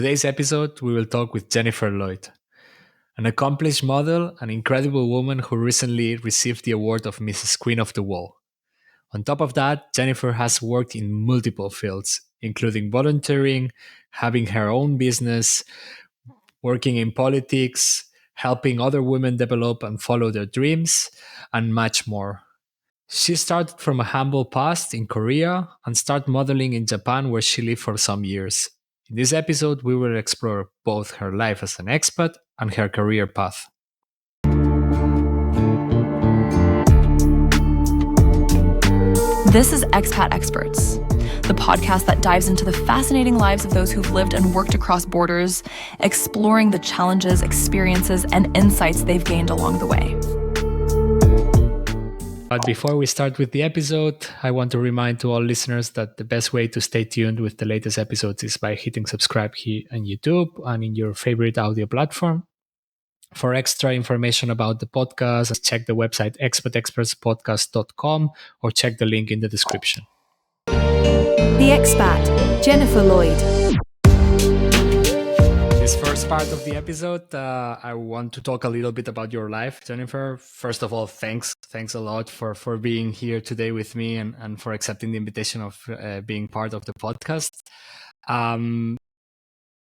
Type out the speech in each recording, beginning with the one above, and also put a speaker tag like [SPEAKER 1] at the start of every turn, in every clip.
[SPEAKER 1] Today's episode, we will talk with Jennifer Lloyd, an accomplished model, an incredible woman who recently received the award of Mrs. Queen of the Wall. On top of that, Jennifer has worked in multiple fields, including volunteering, having her own business, working in politics, helping other women develop and follow their dreams, and much more. She started from a humble past in Korea and started modeling in Japan, where she lived for some years. In this episode, we will explore both her life as an expat and her career path.
[SPEAKER 2] This is Expat Experts, the podcast that dives into the fascinating lives of those who've lived and worked across borders, exploring the challenges, experiences, and insights they've gained along the way.
[SPEAKER 1] But before we start with the episode, I want to remind to all listeners that the best way to stay tuned with the latest episodes is by hitting subscribe here on YouTube and in your favorite audio platform. For extra information about the podcast, check the website expatexpertspodcast.com or check the link in the description.
[SPEAKER 3] The Expat, Jennifer Lloyd.
[SPEAKER 1] This first part of the episode, I want to talk a little bit about your life, Jennifer. First of all, thanks a lot for being here today with me and for accepting the invitation of being part of the podcast.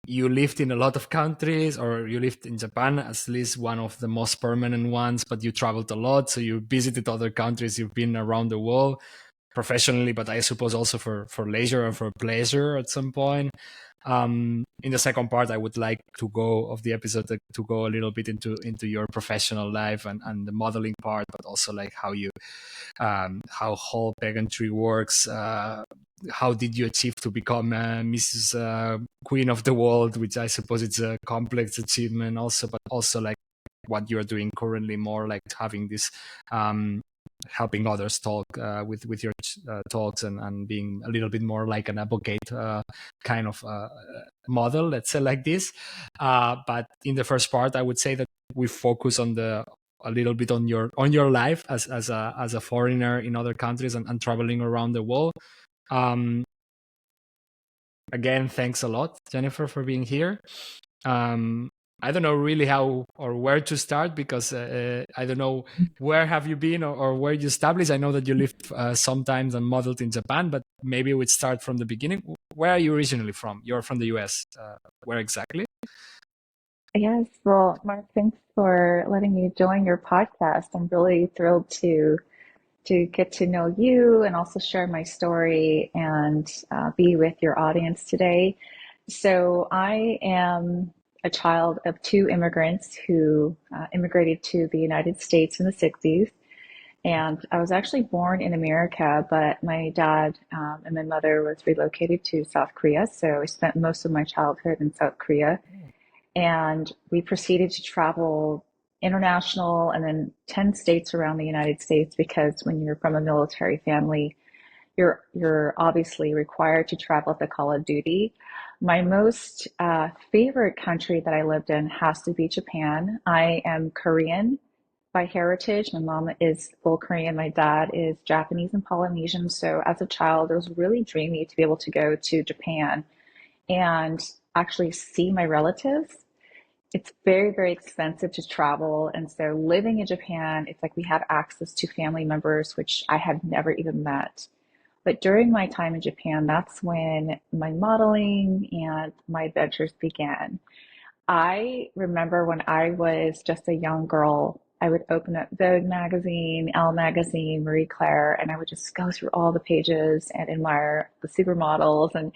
[SPEAKER 1] You lived in a lot of countries, or you lived in Japan, at least one of the most permanent ones, but you traveled a lot. So you visited other countries. You've been around the world professionally, but I suppose also for leisure and for pleasure at some point. In the second part, I would like to go of the episode to go a little bit into your professional life and the modeling part, but also like how you, how whole pageantry works. How did you achieve to become Mrs. Queen of the World, which I suppose it's a complex achievement also, but also like what you're doing currently, more like having this, helping others talk with your talks and being a little bit more like an advocate kind of model, let's say like this. But in the first part, I would say that we focus on a little bit on your life as a foreigner in other countries and traveling around the world. Again, thanks a lot, Jennifer, for being here. I don't know really how or where to start because I don't know where have you been or where you established. I know that you lived sometimes and modeled in Japan, but maybe we'd start from the beginning. Where are you originally from? You're from the US. Where exactly?
[SPEAKER 4] Yes, well, Mark, thanks for letting me join your podcast. I'm really thrilled to get to know you and also share my story and be with your audience today. So I am a child of two immigrants who immigrated to the United States in the 60s. And I was actually born in America, but my dad and my mother was relocated to South Korea. So I spent most of my childhood in South Korea. And we proceeded to travel international and then 10 states around the United States because when you're from a military family, you're obviously required to travel at the call of duty. My most favorite country that I lived in has to be Japan. I am Korean by heritage. My mom is full Korean. My dad is Japanese and Polynesian. So as a child, it was really dreamy to be able to go to Japan and actually see my relatives. It's very, very expensive to travel. And so living in Japan, it's like we have access to family members, which I had never even met. But during my time in Japan, that's when my modeling and my adventures began. I remember when I was just a young girl, I would open up Vogue magazine, Elle magazine, Marie Claire, and I would just go through all the pages and admire the supermodels and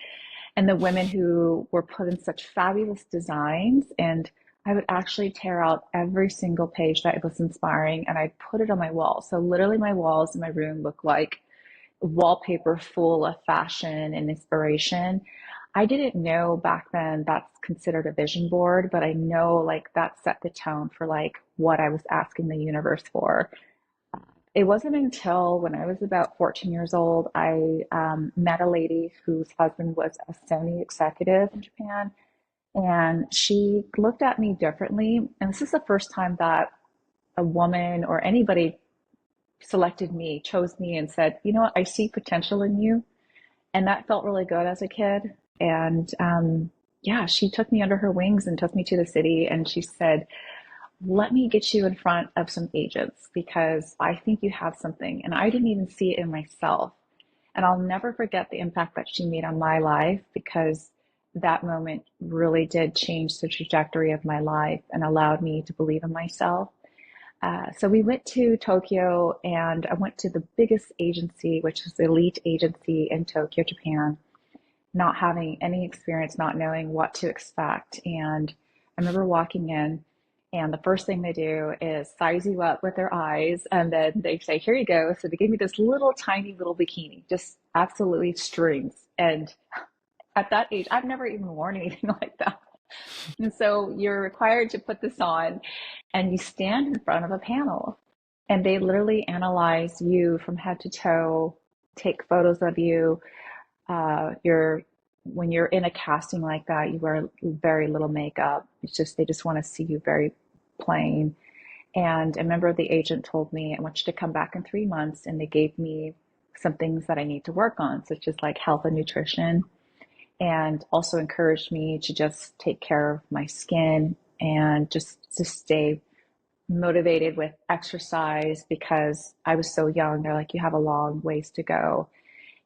[SPEAKER 4] the women who were put in such fabulous designs. And I would actually tear out every single page that was inspiring and I'd put it on my wall. So literally my walls in my room look like wallpaper full of fashion and inspiration. I didn't know back then that's considered a vision board, but I know like that set the tone for like what I was asking the universe for. It wasn't until when I was about 14 years old, I met a lady whose husband was a Sony executive in Japan, and she looked at me differently. And this is the first time that a woman or anybody selected me, chose me, and said, you know what, I see potential in you. And that felt really good as a kid. And yeah, she took me under her wings and took me to the city. And she said, let me get you in front of some agents because I think you have something. And I didn't even see it in myself. And I'll never forget the impact that she made on my life because that moment really did change the trajectory of my life and allowed me to believe in myself. So we went to Tokyo and I went to the biggest agency, which is the elite agency in Tokyo, Japan, not having any experience, not knowing what to expect. And I remember walking in, and the first thing they do is size you up with their eyes, and then they say, "Here you go." So they gave me this little tiny little bikini, just absolutely strings. And at that age, I've never even worn anything like that. And so you're required to put this on, and you stand in front of a panel, and they literally analyze you from head to toe, take photos of you, you're when you're in a casting like that, you wear very little makeup. It's just they just want to see you very plain. And a member of the agent told me, I want you to come back in 3 months. And they gave me some things that I need to work on, such as like health and nutrition, and also encouraged me to just take care of my skin and just to stay motivated with exercise because I was so young. They're like, you have a long ways to go.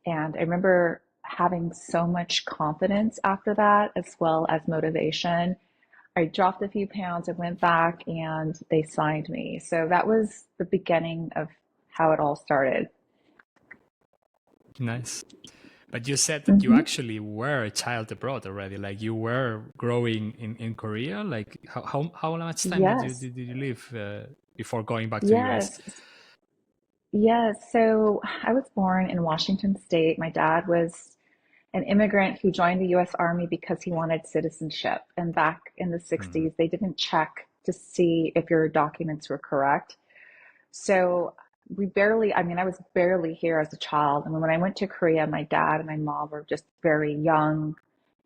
[SPEAKER 4] And I remember having so much confidence after that, as well as motivation. I dropped a few pounds and went back, and they signed me. So that was the beginning of how it all started.
[SPEAKER 1] Nice. But you said that you
[SPEAKER 4] Hmm.
[SPEAKER 1] actually were a child abroad already. Like you were growing in Korea. Like how much time did you
[SPEAKER 4] Yes,
[SPEAKER 1] did you live before going back to US?
[SPEAKER 4] yes, yes. So I was born in Washington State. My dad was an immigrant who joined the US Army because he wanted citizenship. And back in the
[SPEAKER 1] Mm.
[SPEAKER 4] 60s, they didn't check to see if your documents were correct. So I mean, I was barely here as a child. And when I went to Korea, my dad and my mom were just very young.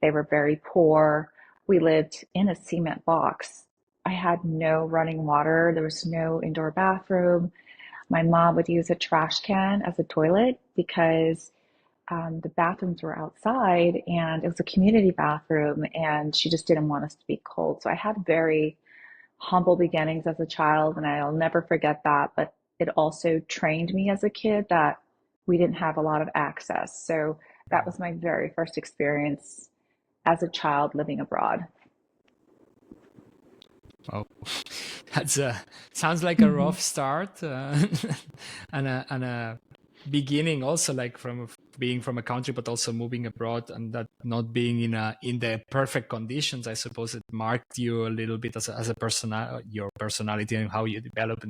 [SPEAKER 4] They were very poor. We lived in a cement box. I had no running water. There was no indoor bathroom. My mom would use a trash can as a toilet because the bathrooms were outside and it was a community bathroom and she just didn't want us to be cold. So I had very humble beginnings as a child, and I'll never forget that. But it also trained me as a kid that we didn't have a lot of access. So that was my very first experience as a child living abroad.
[SPEAKER 1] Oh, that's sounds like a
[SPEAKER 4] Hmm.
[SPEAKER 1] rough start and a beginning also like being from a country but also moving abroad and that not being in the perfect conditions. I suppose it marked you a little bit as a personal your personality and how you develop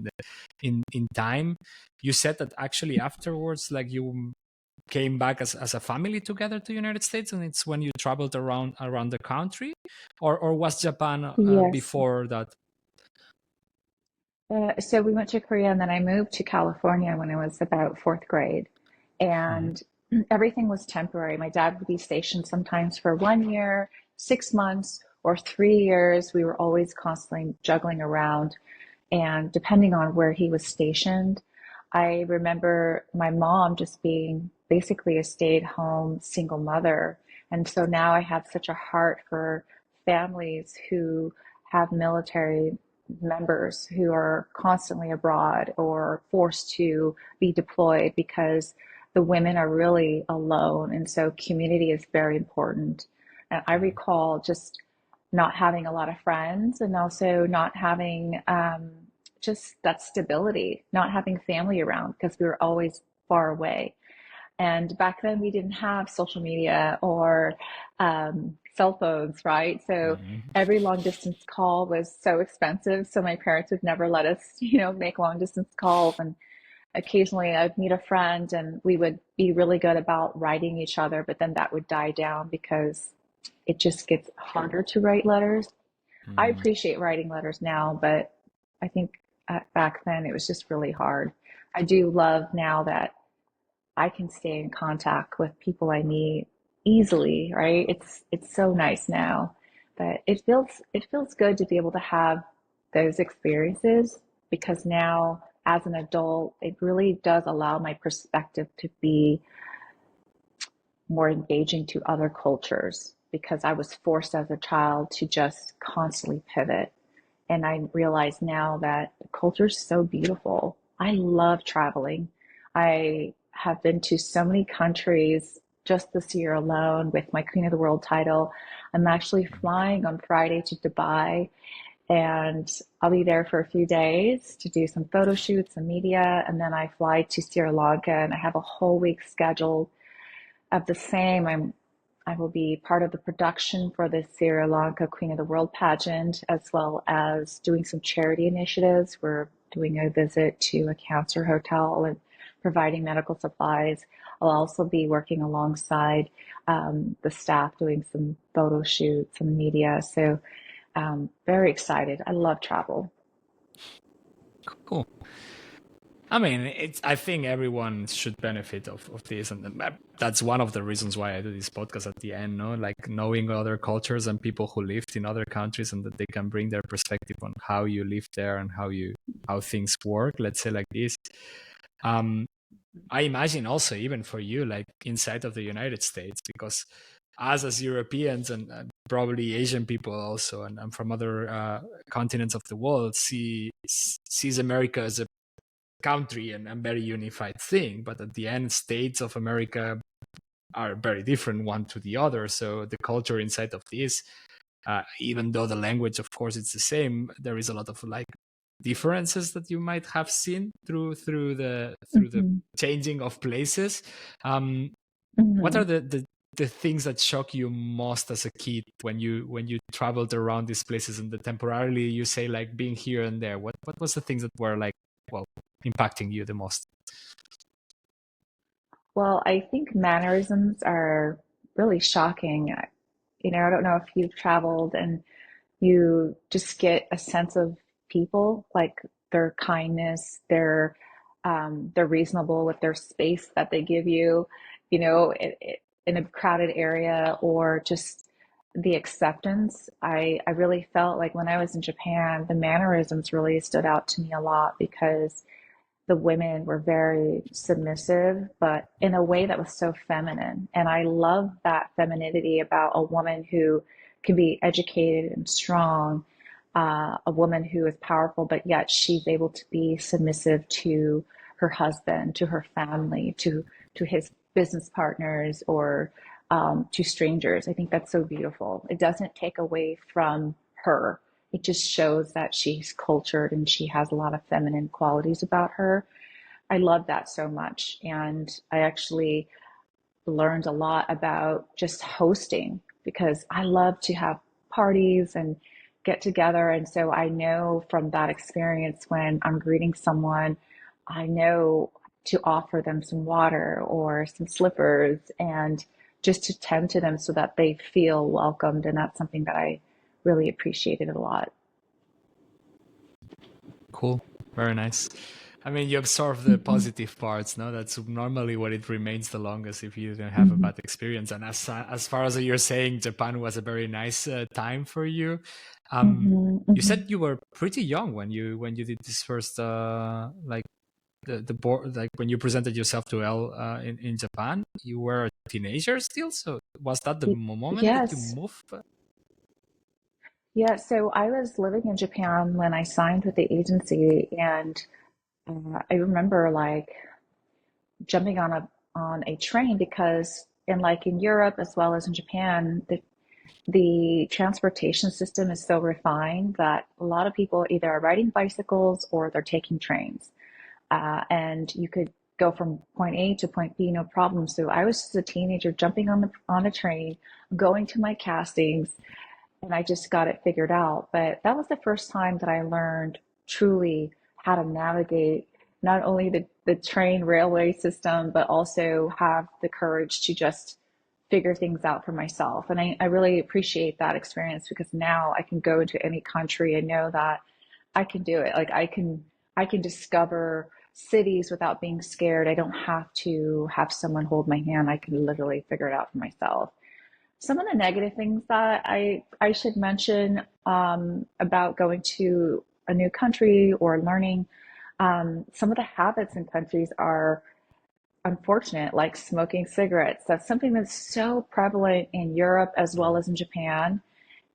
[SPEAKER 1] in time. You said that actually afterwards like you came back as a family together to United States, and it's when you traveled around the country, or was Japan
[SPEAKER 4] Yes.
[SPEAKER 1] before that?
[SPEAKER 4] So we went to Korea and then I moved to California when I was about fourth grade.
[SPEAKER 1] Mhm.
[SPEAKER 4] And everything was temporary. My dad would be stationed sometimes for 1 year, 6 months, or 3 years. We were always constantly juggling around. And depending on where he was stationed, I remember my mom just being basically a stay-at-home single mother. And so now I have such a heart for families who have military members who are constantly abroad or forced to be deployed because the women are really alone. And so community is very important. And I
[SPEAKER 1] Mhm.
[SPEAKER 4] recall just not having a lot of friends and also not having just that stability, not having family around because we were always far away. And back then we didn't have social media or cell phones, right? So
[SPEAKER 1] Mhm.
[SPEAKER 4] every long distance call was so expensive. So my parents would never let us, make long distance calls. And occasionally I'd meet a friend and we would be really good about writing each other, but then that would die down because it just gets harder to write letters. I
[SPEAKER 1] Mhm.
[SPEAKER 4] appreciate writing letters now, but I think back then it was just really hard. I do love now that I can stay in contact with people I meet easily, right? It's so nice now, but it feels good to be able to have those experiences because now as an adult, it really does allow my perspective to be more engaging to other cultures. because I was forced as a child to just constantly pivot. And I realize now that the culture is so beautiful. I love traveling. I have been to so many countries just this year alone with my Queen of the World title. I'm actually flying on Friday to Dubai, and I'll be there for a few days to do some photo shoots and media. And then I fly to Sri Lanka, and I have a whole week scheduled of the same. I will be part of the production for the Sri Lanka Queen of the World pageant, as well as doing some charity initiatives. We're doing a visit to a cancer hotel and providing medical supplies. I'll also be working alongside the staff doing some photo shoots and media. So very excited. I love travel.
[SPEAKER 1] Cool. I mean, I think everyone should benefit of this, and that's one of the reasons why I do this podcast at the end. No, like knowing other cultures and people who lived in other countries, and that they can bring their perspective on how you live there and how things work. Let's say like this. I imagine also even for you, like inside of the United States, because us as Europeans and probably Asian people also, and from other continents of the world, sees America as a country and a very unified thing, but at the end, states of America are very different one to the other. So the culture inside of this, even though the language, of course, it's the same, there is a lot of like differences that you might have seen through the changing of places. What are the things that shock you most as a kid when you traveled around these places, and the temporarily you say like being here and there? What was the things that were like, well, impacting you the most?
[SPEAKER 4] Well, I think mannerisms are really shocking. I don't know if you've traveled and you just get a sense of people, like their kindness, they're reasonable with their space that they give you, in a crowded area, or just the acceptance. I really felt like when I was in Japan, the mannerisms really stood out to me a lot because the women were very submissive, but in a way that was so feminine. And I love that femininity about a woman who can be educated and strong, a woman who is powerful, but yet she's able to be submissive to her husband, to her family, to his business partners, or to strangers. I think that's so beautiful. It doesn't take away from her. It just shows that she's cultured and she has a lot of feminine qualities about her. I love that so much. And I actually learned a lot about just hosting because I love to have parties and get together. And so I know from that experience, when I'm greeting someone, I know to offer them some water or some slippers and just to tend to them so that they feel welcomed. And that's something that I really appreciated a lot.
[SPEAKER 1] Cool. Very nice. I mean, you absorb the positive parts, no? That's normally what it remains the longest if you didn't have a bad experience. And as far as you're saying, Japan was a very nice time for you. You said you were pretty young when you did this first like the board, like when you presented yourself to Elle in Japan. You were a teenager still, so was that the moment that you
[SPEAKER 4] Yes.
[SPEAKER 1] moved?
[SPEAKER 4] Yeah. So I was living in Japan when I signed with the agency, and I remember like jumping on a train because in Europe as well as in Japan, the transportation system is so refined that a lot of people either are riding bicycles or they're taking trains. And you could go from point A to point B, no problem. So I was just a teenager jumping on a train, going to my castings, and I just got it figured out. But that was the first time that I learned truly how to navigate not only the train railway system, but also have the courage to just figure things out for myself. And I really appreciate that experience because now I can go into any country and know that I can do it. Like I can discover cities without being scared. I don't have to have someone hold my hand. I can literally figure it out for myself. Some of the negative things that I should mention about going to a new country or learning, some of the habits in countries are unfortunate, like smoking cigarettes. That's something that's so prevalent in Europe as well as in Japan.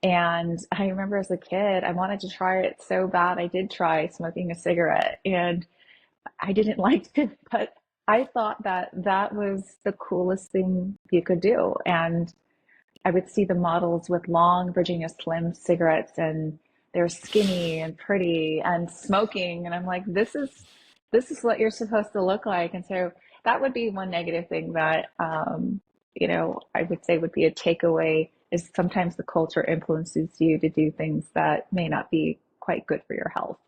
[SPEAKER 4] And I remember as a kid, I wanted to try it so bad. I did try smoking a cigarette and I didn't like it, but I thought that that was the coolest thing you could do. And I would see the models with long Virginia Slim cigarettes and they're skinny and pretty and smoking. And I'm like, this is what you're supposed to look like. And so that would be one negative thing that I would say would be a takeaway is sometimes the culture influences you to do things that may not be quite good for your health.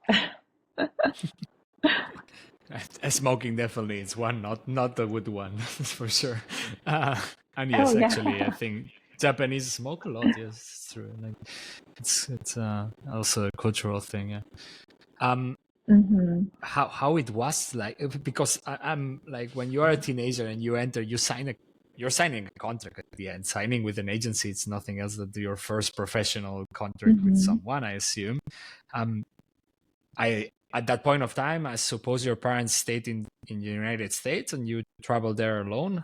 [SPEAKER 1] Smoking definitely is one, not the wood one, that's for sure. And
[SPEAKER 4] Oh
[SPEAKER 1] yes, actually, I
[SPEAKER 4] yeah.
[SPEAKER 1] think Japanese smoke a lot. Yes, it's true. Like it's also a cultural thing. Yeah. Um,
[SPEAKER 4] hmm
[SPEAKER 1] how it was like because I'm like when you are a teenager and you enter, you're signing a contract at the end. Signing with an agency, it's nothing else than your first professional contract with
[SPEAKER 4] hmm
[SPEAKER 1] someone, I assume. Um, I at that point of time, I suppose your parents stayed in the United States and you traveled there alone.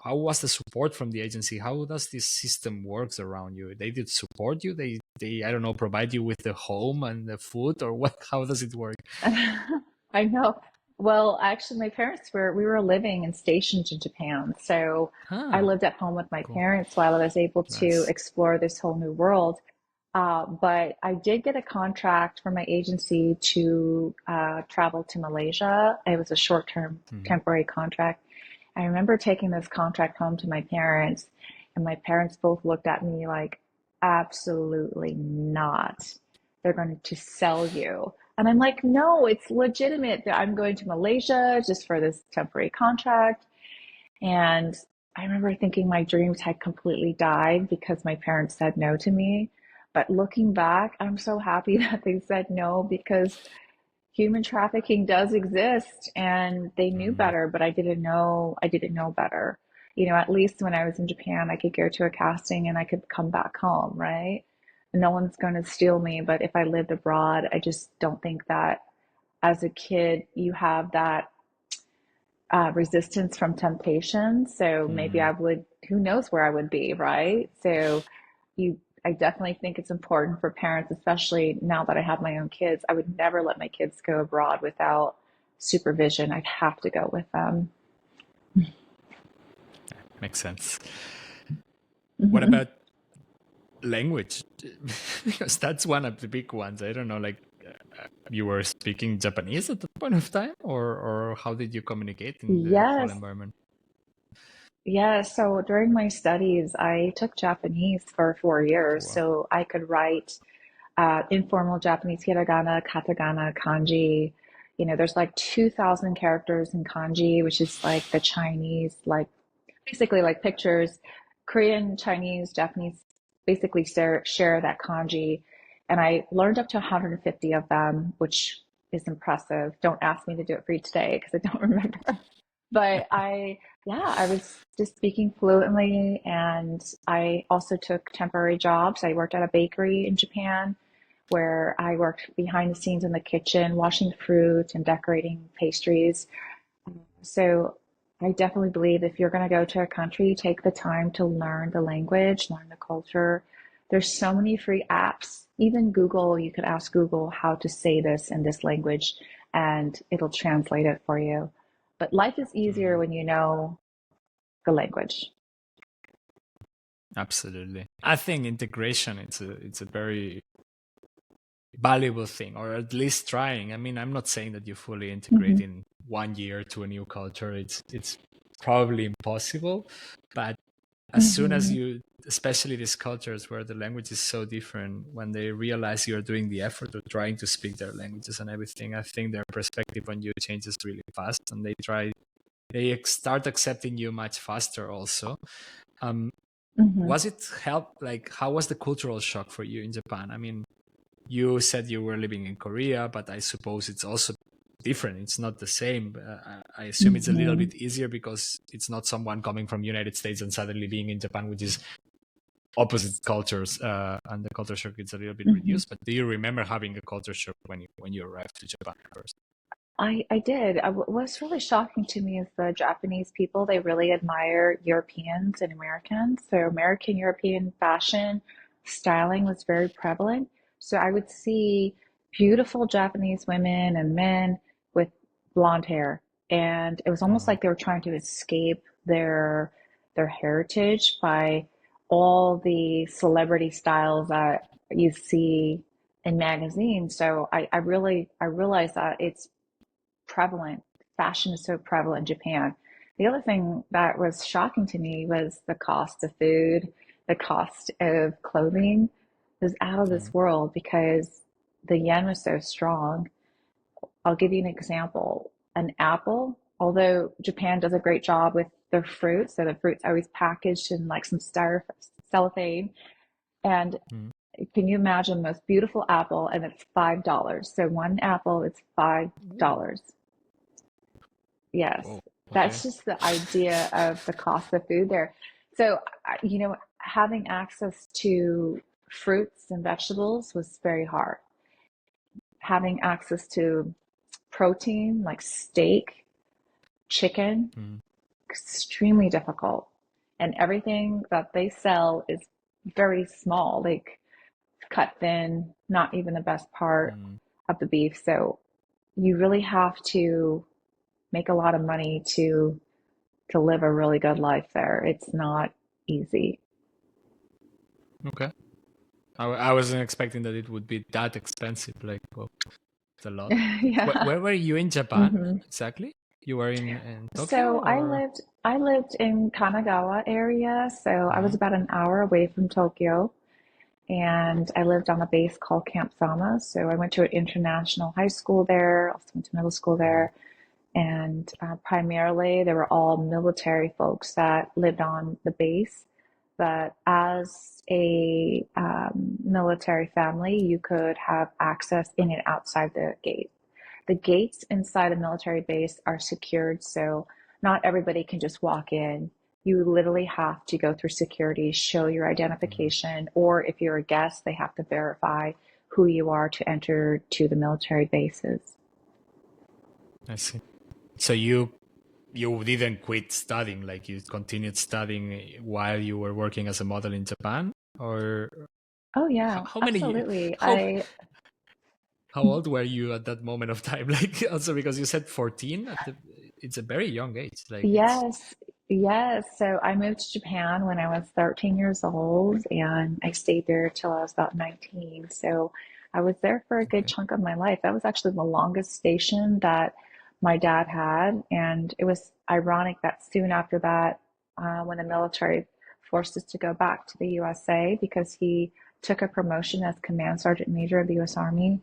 [SPEAKER 1] How was the support from the agency? How does this system works around you? They did support you. They I don't know, provide you with the home and the food, or what? How does it work?
[SPEAKER 4] I know. Well, actually, my parents we were living and stationed in Japan. So I
[SPEAKER 1] Ah,
[SPEAKER 4] lived at home with my
[SPEAKER 1] cool,
[SPEAKER 4] parents while I was able to
[SPEAKER 1] nice.
[SPEAKER 4] explore this whole new world. But I did get a contract from my agency to travel to Malaysia. It was a short-term
[SPEAKER 1] Hmm.
[SPEAKER 4] temporary contract. I remember taking this contract home to my parents, and my parents both looked at me like, absolutely not. They're going to sell you. And I'm like, no, it's legitimate. I'm going to Malaysia just for this temporary contract. And I remember thinking my dreams had completely died because my parents said no to me. But looking back, I'm so happy that they said no because human trafficking does exist and they knew
[SPEAKER 1] Mm,
[SPEAKER 4] better, but I didn't know better. At least when I was in Japan, I could go to a casting and I could come back home, right? No one's going to steal me, but if I lived abroad, I just don't think that as a kid you have that resistance from temptation. So maybe
[SPEAKER 1] mhm.
[SPEAKER 4] I would, who knows where I would be, right? I definitely think it's important for parents, especially now that I have my own kids. I would never let my kids go abroad without supervision. I'd have to go with them.
[SPEAKER 1] Makes sense. What
[SPEAKER 4] hmm
[SPEAKER 1] about language? Because that's one of the big ones. I don't know, like you were speaking Japanese at that point of time, or how did you communicate in the whole
[SPEAKER 4] Yes.
[SPEAKER 1] environment?
[SPEAKER 4] Yeah. So during my studies, I took Japanese for 4 years
[SPEAKER 1] Wow.
[SPEAKER 4] so I could write informal Japanese hiragana, katakana, kanji. There's like 2,000 characters in kanji, which is like the Chinese, like basically like pictures. Korean, Chinese, Japanese basically share that kanji. And I learned up to 150 of them, which is impressive. Don't ask me to do it for you today because I don't remember. But yeah, I was just speaking fluently. And I also took temporary jobs. I worked at a bakery in Japan where I worked behind the scenes in the kitchen, washing fruit and decorating pastries. So I definitely believe if you're going to go to a country, take the time to learn the language, learn the culture. There's so many free apps. Even Google, you could ask Google how to say this in this language and it'll translate it for you. But life is easier
[SPEAKER 1] Mhm.
[SPEAKER 4] when you know the language.
[SPEAKER 1] Absolutely. I think integration it's a very valuable thing, or at least trying. I mean, I'm not saying that you fully integrate
[SPEAKER 4] hmm
[SPEAKER 1] in 1 year to a new culture. It's probably impossible, but as soon as
[SPEAKER 4] hmm
[SPEAKER 1] you, especially these cultures where the language is so different, when they realize you're doing the effort of trying to speak their languages and everything, I think their perspective on you changes really fast, and they start accepting you much faster also. um
[SPEAKER 4] hmm
[SPEAKER 1] was it help, like how was the cultural shock for you in Japan? I mean, you said you were living in Korea, but I suppose it's also different. It's not the same. I assume it's a little
[SPEAKER 4] hmm
[SPEAKER 1] bit easier because it's not someone coming from United States and suddenly being in Japan, which is opposite cultures, and the culture shock is a little bit
[SPEAKER 4] hmm
[SPEAKER 1] reduced. But do you remember having a culture shock when you arrived to Japan first?
[SPEAKER 4] I did. What's really shocking to me is the Japanese people. They really admire Europeans and Americans. So American European fashion styling was very prevalent. So I would see beautiful Japanese women and men with blonde hair, and it was almost
[SPEAKER 1] Uh,
[SPEAKER 4] like they were trying to escape their heritage by all the celebrity styles that you see in magazines. So I realized that it's prevalent. Fashion is so prevalent in Japan. The other thing that was shocking to me was the cost of food, the cost of clothing was out of this
[SPEAKER 1] mm,
[SPEAKER 4] world because the yen was so strong. I'll give you an example. An apple, although Japan does a great job with their fruit, so the fruit's always packaged in like some cellophane. And
[SPEAKER 1] mm.
[SPEAKER 4] can you imagine the most beautiful apple and it's $5? So one apple is
[SPEAKER 1] Ooh,
[SPEAKER 4] $5. Yes,
[SPEAKER 1] whoa.
[SPEAKER 4] that's
[SPEAKER 1] Okay.
[SPEAKER 4] just the idea of the cost of food there. So, having access to fruits and vegetables was very hard. Having access to protein like steak, chicken,
[SPEAKER 1] Mm,
[SPEAKER 4] extremely difficult. And everything that they sell is very small, like cut thin, not even the best part
[SPEAKER 1] mm.
[SPEAKER 4] of the beef. So you really have to make a lot of money to live a really good life there. It's not easy.
[SPEAKER 1] Okay. I wasn't expecting that it would be that expensive. Like, well, it's a lot.
[SPEAKER 4] Yeah.
[SPEAKER 1] Where were you in Japan
[SPEAKER 4] hmm
[SPEAKER 1] exactly? You were in Tokyo
[SPEAKER 4] So I
[SPEAKER 1] or?
[SPEAKER 4] lived I lived in Kanagawa area, so I was
[SPEAKER 1] Uh-huh.
[SPEAKER 4] about an hour away from Tokyo, and I lived on a base called Camp Sama. So I went to an international high school there, also went to middle school
[SPEAKER 1] Mm,
[SPEAKER 4] there, and primarily they were all military folks that lived on the base. But as a military family, you could have access in and outside the gate. The gates inside a military base are secured, so not everybody can just walk in. You literally have to go through security, show your
[SPEAKER 1] mm.
[SPEAKER 4] identification, or if you're a guest, they have to verify who you are to enter to the military bases.
[SPEAKER 1] I see. So you didn't quit studying, like you continued studying while you were working as a model in Japan, or
[SPEAKER 4] Oh yeah,
[SPEAKER 1] how many
[SPEAKER 4] absolutely.
[SPEAKER 1] how how old were you at that moment of time? Like also because you said 14 it's a very young age. Like it's
[SPEAKER 4] Yes, yes. So I moved to Japan when I was 13 years old, and I stayed there till I was about 19. So I was there for a good
[SPEAKER 1] okay.
[SPEAKER 4] chunk of my life. That was actually the longest station that my dad had, and it was ironic that soon after that, when the military forced us to go back to the USA because he took a promotion as Command Sergeant Major of the US Army,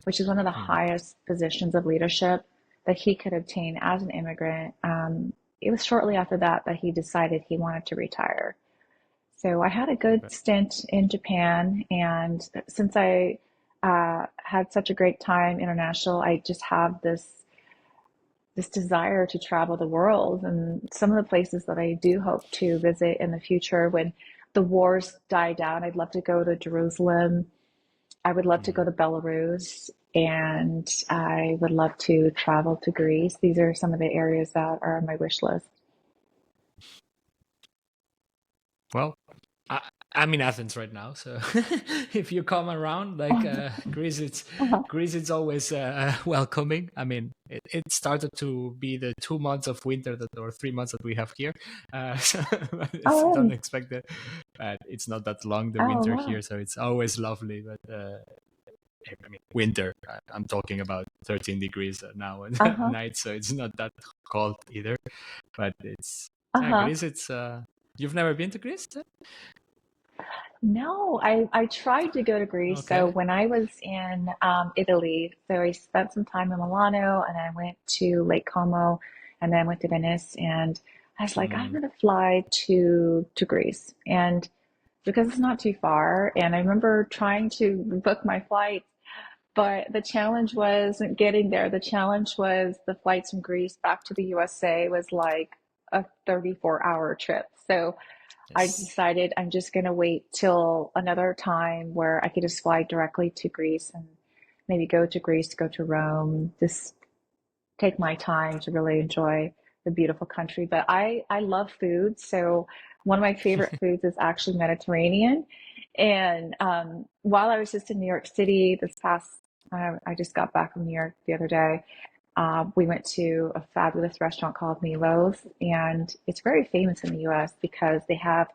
[SPEAKER 4] which is one of the
[SPEAKER 1] Hmm,
[SPEAKER 4] highest positions of leadership that he could obtain as an immigrant. It was shortly after that that he decided he wanted to retire. So I had a good
[SPEAKER 1] okay.
[SPEAKER 4] stint in Japan, and since I had such a great time international, I just have this desire to travel the world. And some of the places that I do hope to visit in the future, when the wars die down, I'd love to go to Jerusalem. I would love to
[SPEAKER 1] Hmm.
[SPEAKER 4] go to Belarus, and I would love to travel to Greece. These are some of the areas that are on my wish list.
[SPEAKER 1] Well, I, I'm in Athens right now, so if you come around, like
[SPEAKER 4] Uh-huh.
[SPEAKER 1] Greece, it's always welcoming. I mean, it started to be the 2 months of winter that or 3 months that we have here, so it's
[SPEAKER 4] Oh,
[SPEAKER 1] don't
[SPEAKER 4] really?
[SPEAKER 1] expect it. But it's not that long the
[SPEAKER 4] Oh,
[SPEAKER 1] winter
[SPEAKER 4] wow.
[SPEAKER 1] here, so it's always lovely. But I mean, winter. I'm talking about 13 degrees now at
[SPEAKER 4] Uh-huh.
[SPEAKER 1] night, so it's not that cold either. But it's
[SPEAKER 4] Uh-huh.
[SPEAKER 1] Greece. It's you've never been to Greece?
[SPEAKER 4] No, I tried to go to Greece. So
[SPEAKER 1] Okay.
[SPEAKER 4] when I was in Italy, so I spent some time in Milano, and I went to Lake Como, and then went to Venice, and I was like, I'm
[SPEAKER 1] Mm,
[SPEAKER 4] gonna fly to Greece, and because it's not too far, and I remember trying to book my flight. But the challenge wasn't getting there. The challenge was the flights from Greece back to the USA was like a 34-hour trip. So I
[SPEAKER 1] yes.
[SPEAKER 4] decided I'm just going to wait till another time where I could just fly directly to Greece and maybe go to Greece, go to Rome, just take my time to really enjoy the beautiful country. But I love food. So one of my favorite foods is actually Mediterranean. And while I was just in New York City this past, I just got back from New York the other day. We went to a fabulous restaurant called Milo's, and it's very famous in the US because they have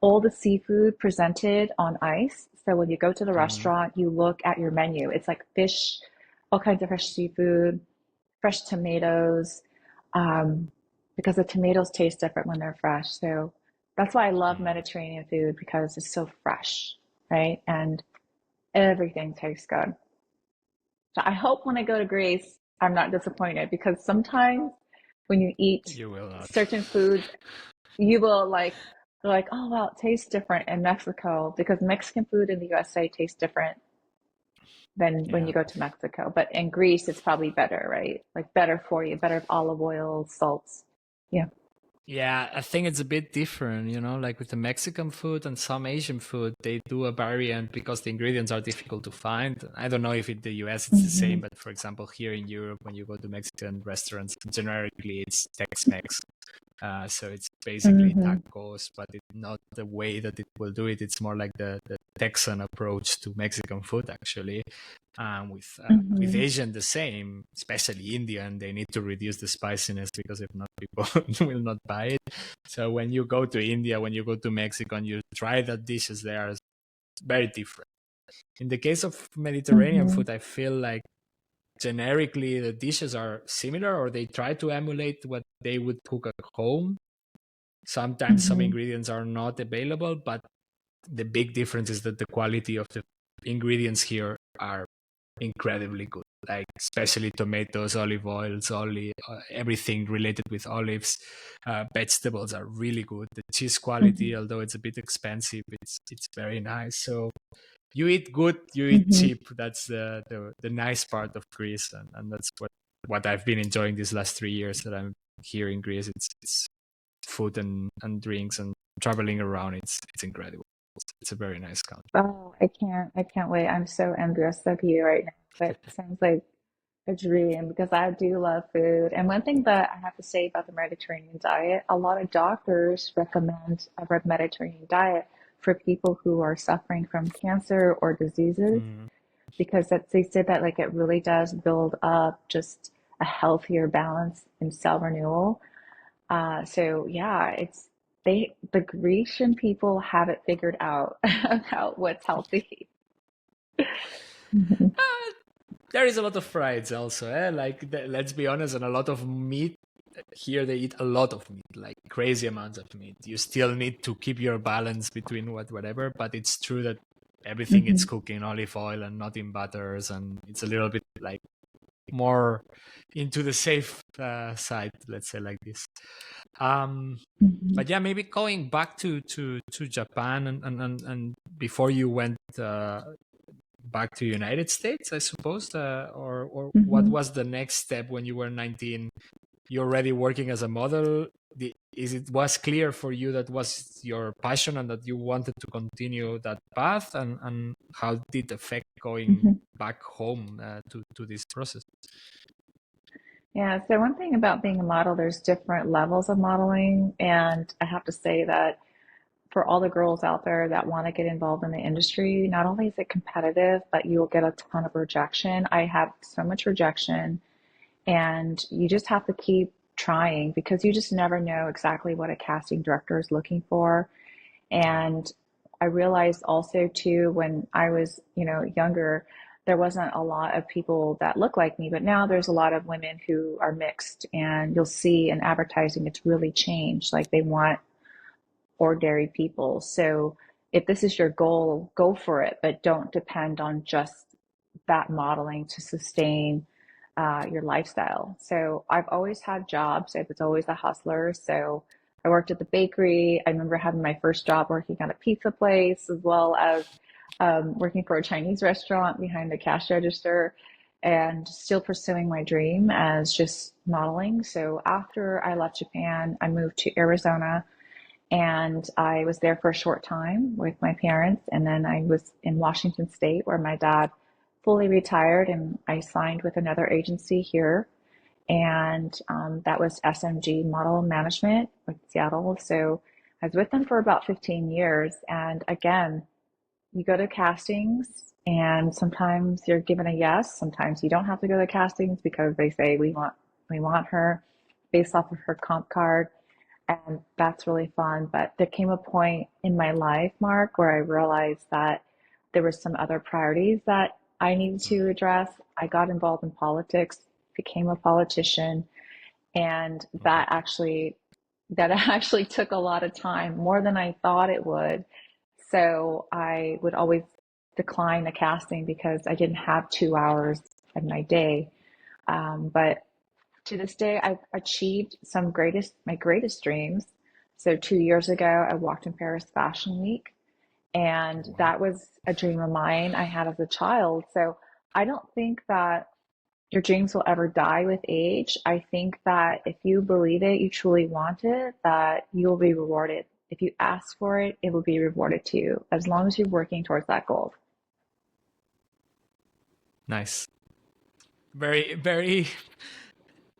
[SPEAKER 4] all the seafood presented on ice. So when you go to the
[SPEAKER 1] Mhm.
[SPEAKER 4] restaurant, you look at your menu. It's like fish, all kinds of fresh seafood, fresh tomatoes, um, because the tomatoes taste different when they're fresh. So that's why I love
[SPEAKER 1] Mm.
[SPEAKER 4] Mediterranean food because it's so fresh, right? And everything tastes good. So I hope when I go to Greece, I'm not disappointed because sometimes when you eat
[SPEAKER 1] You will not.
[SPEAKER 4] certain foods, you will like, they're like, oh, wow, it tastes different in Mexico because Mexican food in the USA tastes different than when you
[SPEAKER 1] Yeah.
[SPEAKER 4] go to Mexico. But in Greece, it's probably better, right? Like better for you, better olive oil, salts. Yeah.
[SPEAKER 1] Yeah, I think it's a bit different, like with the Mexican food and some Asian food, they do a variant because the ingredients are difficult to find. I don't know if in the US it's the
[SPEAKER 4] Hmm.
[SPEAKER 1] same, but for example, here in Europe, when you go to Mexican restaurants, generically it's Tex-Mex. So it's basically
[SPEAKER 4] Hmm.
[SPEAKER 1] tacos, but it's not the way that it will do it. It's more like the Texan approach to Mexican food, actually. With
[SPEAKER 4] Hmm.
[SPEAKER 1] Asian, the same, especially Indian, they need to reduce the spiciness because if not, people will not buy it. So when you go to India, when you go to Mexico, and you try the dishes, they are very different. In the case of Mediterranean
[SPEAKER 4] Hmm.
[SPEAKER 1] food, I feel like generically the dishes are similar, or they try to emulate what they would cook at home. Sometimes some
[SPEAKER 4] Hmm.
[SPEAKER 1] ingredients are not available, but the big difference is that the quality of the ingredients here are incredibly good. Like especially tomatoes, olive oils, everything related with olives, vegetables are really good. The cheese quality,
[SPEAKER 4] Hmm.
[SPEAKER 1] although it's a bit expensive, it's very nice. So you eat good, you eat
[SPEAKER 4] Hmm.
[SPEAKER 1] cheap. That's the nice part of Greece, and that's what I've been enjoying these last 3 years that I'm here in Greece. It's food and drinks and traveling around. It's incredible. It's a very nice country.
[SPEAKER 4] Oh, I can't wait. I'm so envious of you right now. But it sounds like a dream because I do love food. And one thing that I have to say about the Mediterranean diet, a lot of doctors recommend a Mediterranean diet for people who are suffering from cancer or diseases
[SPEAKER 1] Mm.
[SPEAKER 4] because they said that like it really does build up just a healthier balance in cell renewal. So yeah, the Grecian people have it figured out about what's healthy. Mhm.
[SPEAKER 1] There is a lot of fries also, eh? Like let's be honest, and a lot of meat. Here they eat a lot of meat, like crazy amounts of meat. You still need to keep your balance between whatever, but it's true that everything it's
[SPEAKER 4] Mhm.
[SPEAKER 1] cooked in olive oil and not in butters, and it's a little bit like more into the safe side, let's say like this. Um,
[SPEAKER 4] Mhm.
[SPEAKER 1] but yeah, maybe going back to Japan and before you went back to United States, I suppose, or what
[SPEAKER 4] Mhm.
[SPEAKER 1] was the next step when you were 19? You're already working as a model. Is it was clear for you that was your passion and that you wanted to continue that path, and how did it affect going
[SPEAKER 4] Mhm.
[SPEAKER 1] back home to this process?
[SPEAKER 4] Yeah, so one thing about being a model, there's different levels of modeling, and I have to say that for all the girls out there that want to get involved in the industry, not only is it competitive, but you'll get a ton of rejection. I have so much rejection, and you just have to keep trying because you just never know exactly what a casting director is looking for.
[SPEAKER 1] Yeah.
[SPEAKER 4] And I realized also too when I was, younger, there wasn't a lot of people that look like me, but now there's a lot of women who are mixed, and you'll see in advertising it's really changed. Like they want ordinary people. So if this is your goal, go for it, but don't depend on just that modeling to sustain your lifestyle. So I've always had jobs. I was always a hustler. So I worked at the bakery. I remember having my first job working at a pizza place, as well as working for a Chinese restaurant behind the cash register, and still pursuing my dream as just modeling. So after I left Japan, I moved to Arizona, and I was there for a short time with my parents. And then I was in Washington State where my dad fully retired, and I signed with another agency here. and that was SMG Model Management with Seattle. So I was with them for about 15 years. And again, you go to castings and sometimes you're given a yes, sometimes you don't have to go to castings because they say we want her based off of her comp card, and that's really fun. But there came a point in my life, Mark, where I realized that there were some other priorities that I needed to address. I got involved in politics, became a politician, and
[SPEAKER 1] Okay.
[SPEAKER 4] that actually took a lot of time, more than I thought it would. So I would always decline the casting because I didn't have 2 hours in my day. But to this day, I've achieved my greatest dreams. So 2 years ago, I walked in Paris Fashion Week, and
[SPEAKER 1] Wow.
[SPEAKER 4] that was a dream of mine I had as a child. So I don't think that your dreams will ever die with age. I think that if you believe it, you truly want it, that you'll be rewarded. If you ask for it, it will be rewarded to you as long as you're working towards that goal.
[SPEAKER 1] Nice. Very, very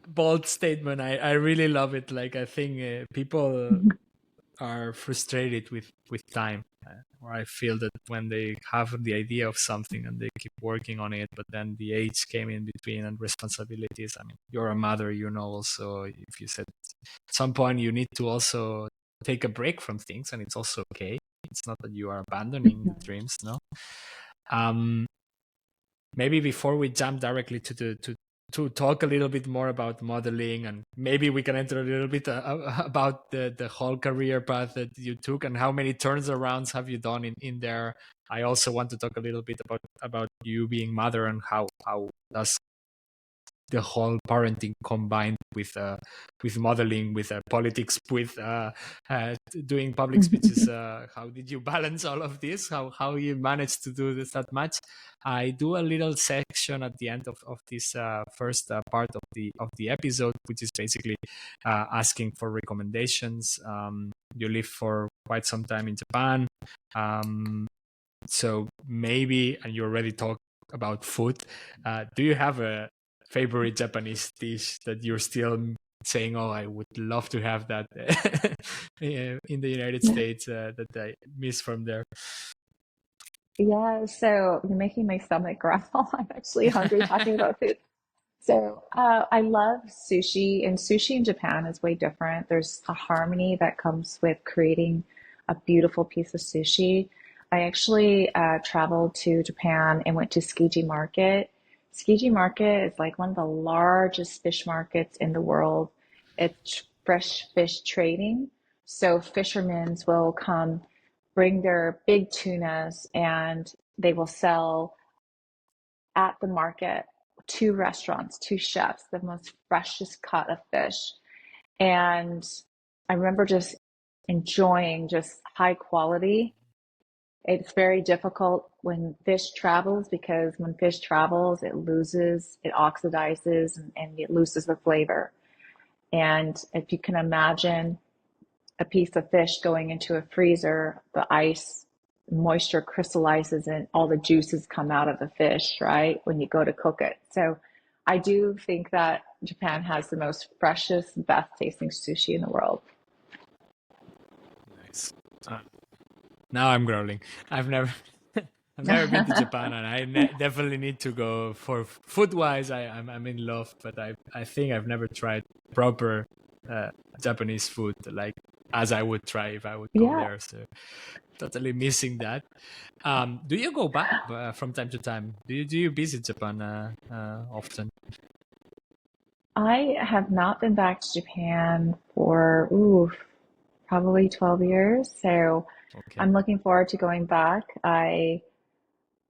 [SPEAKER 1] bold statement. I really love it. Like, I think people are frustrated with time, or I feel that when they have the idea of something and they keep working on it, but then the age came in between and responsibilities. I mean, you're a mother, also if you said at some point you need to also take a break from things, and it's also okay. It's not that you are abandoning the dreams, no. um Maybe before we jump directly to talk a little bit more about modeling, and maybe we can enter a little bit about the whole career path that you took and how many turns arounds have you done in there. I also want to talk a little bit about you being mother and how does the whole parenting combined with modeling, with politics, with doing public speeches. How did you balance all of this? How you managed to do this that much? I do a little section at the end of this first part of the episode, which is basically asking for recommendations. You lived for quite some time in Japan, so maybe, and you already talked about food. Do you have a favorite Japanese dish that you're still saying, "Oh, I would love to have that in the United States that I miss from there"?
[SPEAKER 4] Yeah, so you're making my stomach growl. I'm actually hungry talking about food. So I love sushi, and sushi in Japan is way different. There's a harmony that comes with creating a beautiful piece of sushi. I actually traveled to Japan and went to Tsukiji Market. Tsukiji Market is like one of the largest fish markets in the world. It's fresh fish trading. So fishermen will come, bring their big tunas, and they will sell at the market to restaurants, to chefs, the most freshest cut of fish. And I remember just enjoying just high quality. It's very difficult when fish travels because when fish travels, it oxidizes and it loses the flavor. And if you can imagine a piece of fish going into a freezer, the ice moisture crystallizes and all the juices come out of the fish, right? When you go to cook it. So I do think that Japan has the most freshest, best tasting sushi in the world.
[SPEAKER 1] Nice. Uh, Now I'm growling. I've never. I've never been to Japan, and I definitely need to go. For food wise, I'm in love, but I think I've never tried proper Japanese food, like as I would try if I would go
[SPEAKER 4] Yeah,
[SPEAKER 1] there. So totally missing that. Do you go back from time to time? Do you visit Japan often?
[SPEAKER 4] I have not been back to Japan for probably 12 years. So
[SPEAKER 1] Okay.
[SPEAKER 4] I'm looking forward to going back.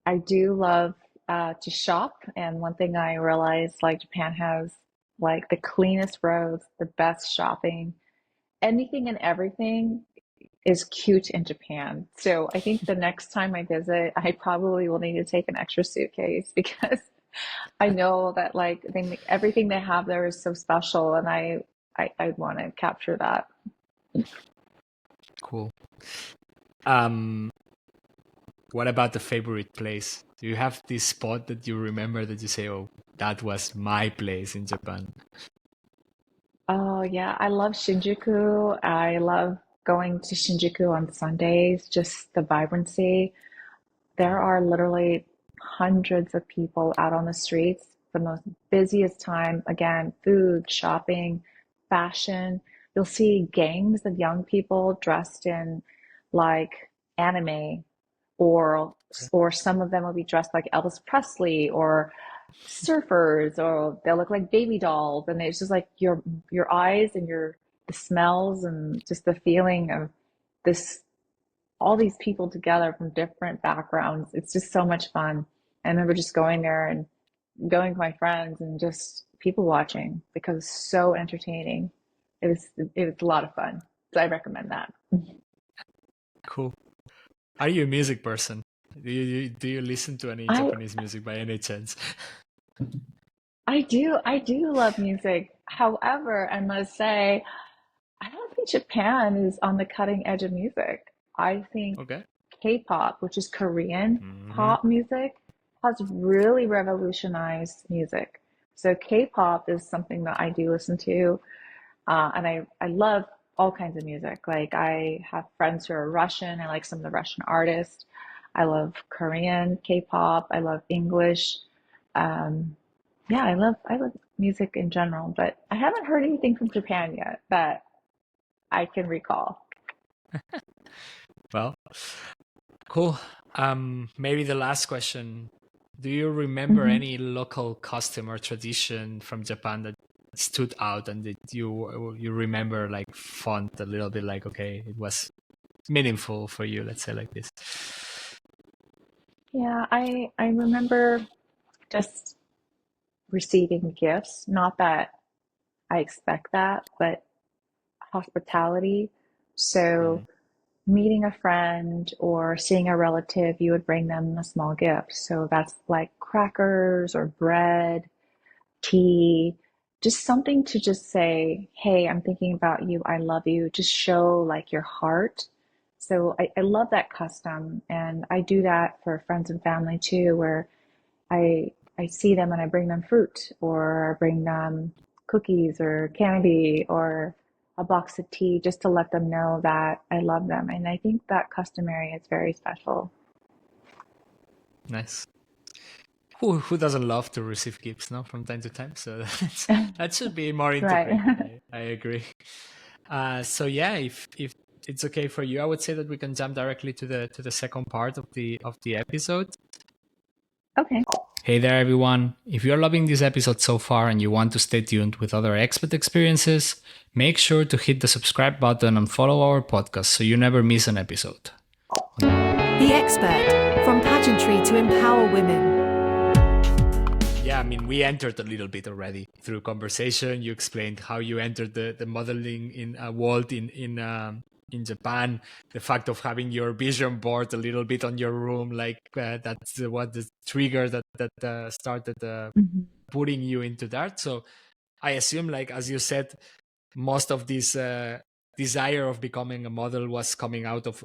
[SPEAKER 4] I do love to shop, and one thing I realized, like Japan has like the cleanest roads, the best shopping, anything and everything is cute in Japan. So I think the next time I visit, I probably will need to take an extra suitcase because I know that like everything they have there is so special, and I want to capture that.
[SPEAKER 1] Cool. Um, what about the favorite place? Do you have this spot that you remember that you say, oh, that was my place in Japan?
[SPEAKER 4] Oh, yeah. I love Shinjuku. I love going to Shinjuku on Sundays, just the vibrancy. There
[SPEAKER 1] Mm.
[SPEAKER 4] are literally hundreds of people out on the streets, the most busiest time. Again, food, shopping, fashion. You'll see gangs of young people dressed in like anime, or or some of them will be dressed like Elvis Presley or surfers, or they'll look like baby dolls, and it's just like your eyes and your the smells and just the feeling of this all these people together from different backgrounds. It's just so much fun. I remember just going there and going with my friends and just people watching because it's so entertaining. It was a lot of fun. So I recommend that.
[SPEAKER 1] Cool. Are you a music person? Do you listen to any
[SPEAKER 4] I
[SPEAKER 1] Japanese music by any chance?
[SPEAKER 4] I do love music. However, I must say I don't think Japan is on the cutting edge of music. I think
[SPEAKER 1] Okay.
[SPEAKER 4] K-pop, which is Korean
[SPEAKER 1] Hmm.
[SPEAKER 4] pop music, has really revolutionized music. So K-pop is something that I do listen to, and I love all kinds of music. Like I have friends who are Russian. I like some of the Russian artists. I love Korean K-pop. I love English. Um, yeah, I love music in general, but I haven't heard anything from Japan yet that I can recall.
[SPEAKER 1] Well, cool. Maybe the last question. Do you remember
[SPEAKER 4] hmm
[SPEAKER 1] any local custom or tradition from Japan that stood out and that you remember like font a little bit like okay, it was meaningful for you, let's say like this.
[SPEAKER 4] Yeah, I remember just receiving gifts. Not that I expect that, but hospitality. So
[SPEAKER 1] Mm.
[SPEAKER 4] meeting a friend or seeing a relative, you would bring them a small gift. So that's like crackers or bread, tea, just something to just say, hey, I'm thinking about you. I love you. Just show like your heart. So I love that custom. And I do that for friends and family too, where I see them and I bring them fruit or I bring them cookies or candy or a box of tea just to let them know that I love them. And I think that customary is very special.
[SPEAKER 1] Nice. Who doesn't love to receive gifts, no, from time to time? So that should be more
[SPEAKER 4] Right.
[SPEAKER 1] integrated. I agree. So yeah, if it's okay for you, I would say that we can jump directly to the second part of the episode.
[SPEAKER 4] Okay.
[SPEAKER 1] Hey there, everyone. If you're loving this episode so far and you want to stay tuned with other expat experiences, make sure to hit the subscribe button and follow our podcast so you never miss an episode.
[SPEAKER 3] The Expert, from pageantry to empower women.
[SPEAKER 1] Yeah, I mean, we entered a little bit already through conversation. You explained how you entered the modeling in world in Japan. The fact of having your vision board a little bit on your room, like that's what the trigger that started
[SPEAKER 4] Mhm.
[SPEAKER 1] putting you into that. So I assume, like as you said, most of this desire of becoming a model was coming out of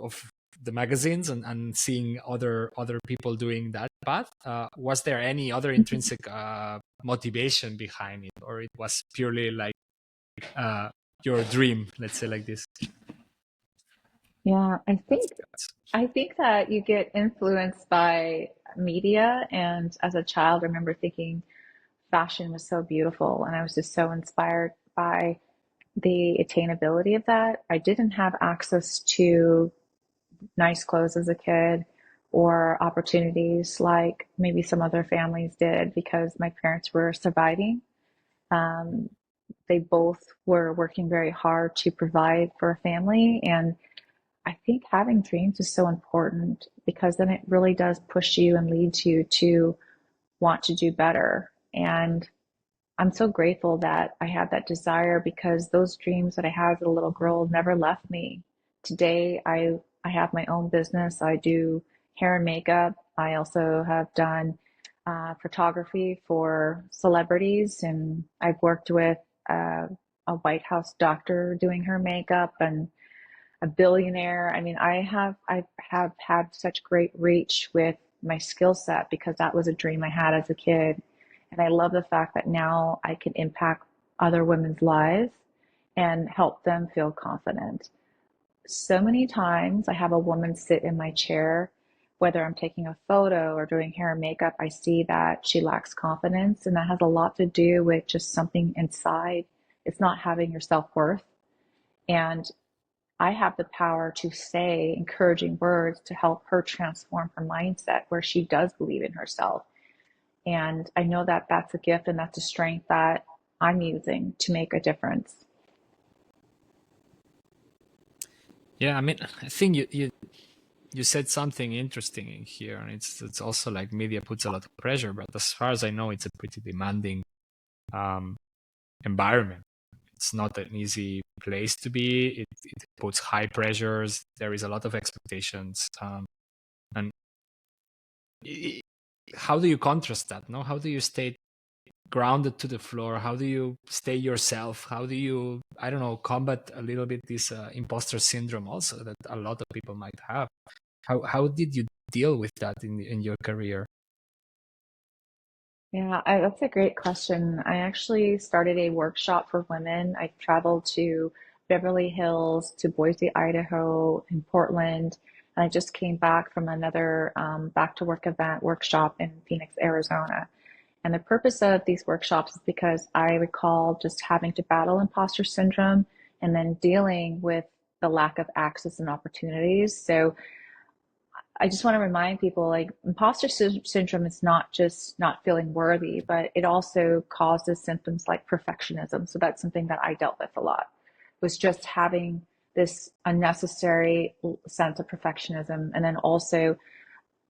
[SPEAKER 1] the magazines and seeing other people doing that path. Was there any other intrinsic motivation behind it, or it was purely like uh, your dream, let's say like this?
[SPEAKER 4] Yeah, I
[SPEAKER 1] That's,
[SPEAKER 4] think
[SPEAKER 1] that's
[SPEAKER 4] I think that you get influenced by media, and as a child, I remember thinking fashion was so beautiful, and I was just so inspired by the attainability of that. I didn't have access to nice clothes as a kid or opportunities like maybe some other families did because my parents were surviving. Um, they both were working very hard to provide for a family. And I think having dreams is so important because then it really does push you and leads you to want to do better. And I'm so grateful that I had that desire because those dreams that I had as a little girl never left me. Today, I have my own business. I do hair and makeup. I also have done photography for celebrities, and I've worked with uh, a White House doctor doing her makeup, and a billionaire. I mean, I have had such great reach with my skill set because that was a dream I had as a kid. And I love the fact that now I can impact other women's lives and help them feel confident. So many times I have a woman sit in my chair, whether I'm taking a photo or doing hair and makeup, I see that she lacks confidence. And that has a lot to do with just something inside. It's not having your self worth. And I have the power to say encouraging words to help her transform her mindset where she does believe in herself. And I know that that's a gift and that's a strength that I'm using to make a difference.
[SPEAKER 1] Yeah, I mean, I think you said something interesting in here, and it's also like media puts a lot of pressure, but as far as I know, it's a pretty demanding um, environment. It's not an easy place to be. It puts high pressures. There is a lot of expectations, and i- how do you contrast that? No, how do you stay grounded to the floor? How do you stay yourself? How do you, I don't know, combat a little bit this imposter syndrome also that a lot of people might have? How did you deal with that in your career?
[SPEAKER 4] Yeah, that's a great question. I actually started a workshop for women. I traveled to Beverly Hills, to Boise, Idaho, and Portland. And I just came back from another back to work event workshop in Phoenix, Arizona. And the purpose of these workshops is because I recall just having to battle imposter syndrome and then dealing with the lack of access and opportunities. So I just want to remind people like imposter syndrome is not just not feeling worthy, but it also causes symptoms like perfectionism. So that's something that I dealt with a lot, was just having this unnecessary sense of perfectionism. And then also,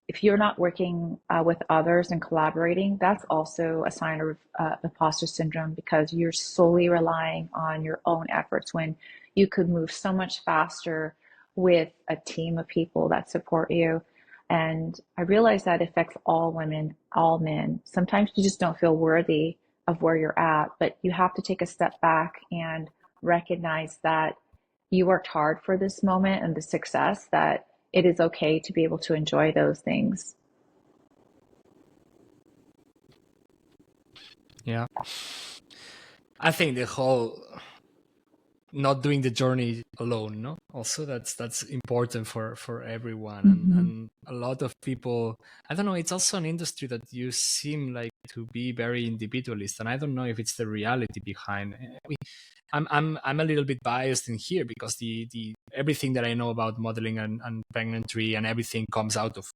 [SPEAKER 4] if you're not working with others and collaborating, that's also a sign of imposter syndrome because you're solely relying on your own efforts when you could move so much faster with a team of people that support you. And I realize that affects all women, all men. Sometimes you just don't feel worthy of where you're at, but you have to take a step back and recognize that you worked hard for this moment and the success, that it is okay to be able to enjoy those things.
[SPEAKER 1] Yeah, I think the whole not doing the journey alone, no, also that's important for everyone,
[SPEAKER 4] Mm-hmm.
[SPEAKER 1] and a lot of people, I don't know, it's also an industry that you seem like to be very individualist, and I don't know if it's the reality behind. I'm a little bit biased in here because the everything that I know about modeling and pageantry and everything comes out of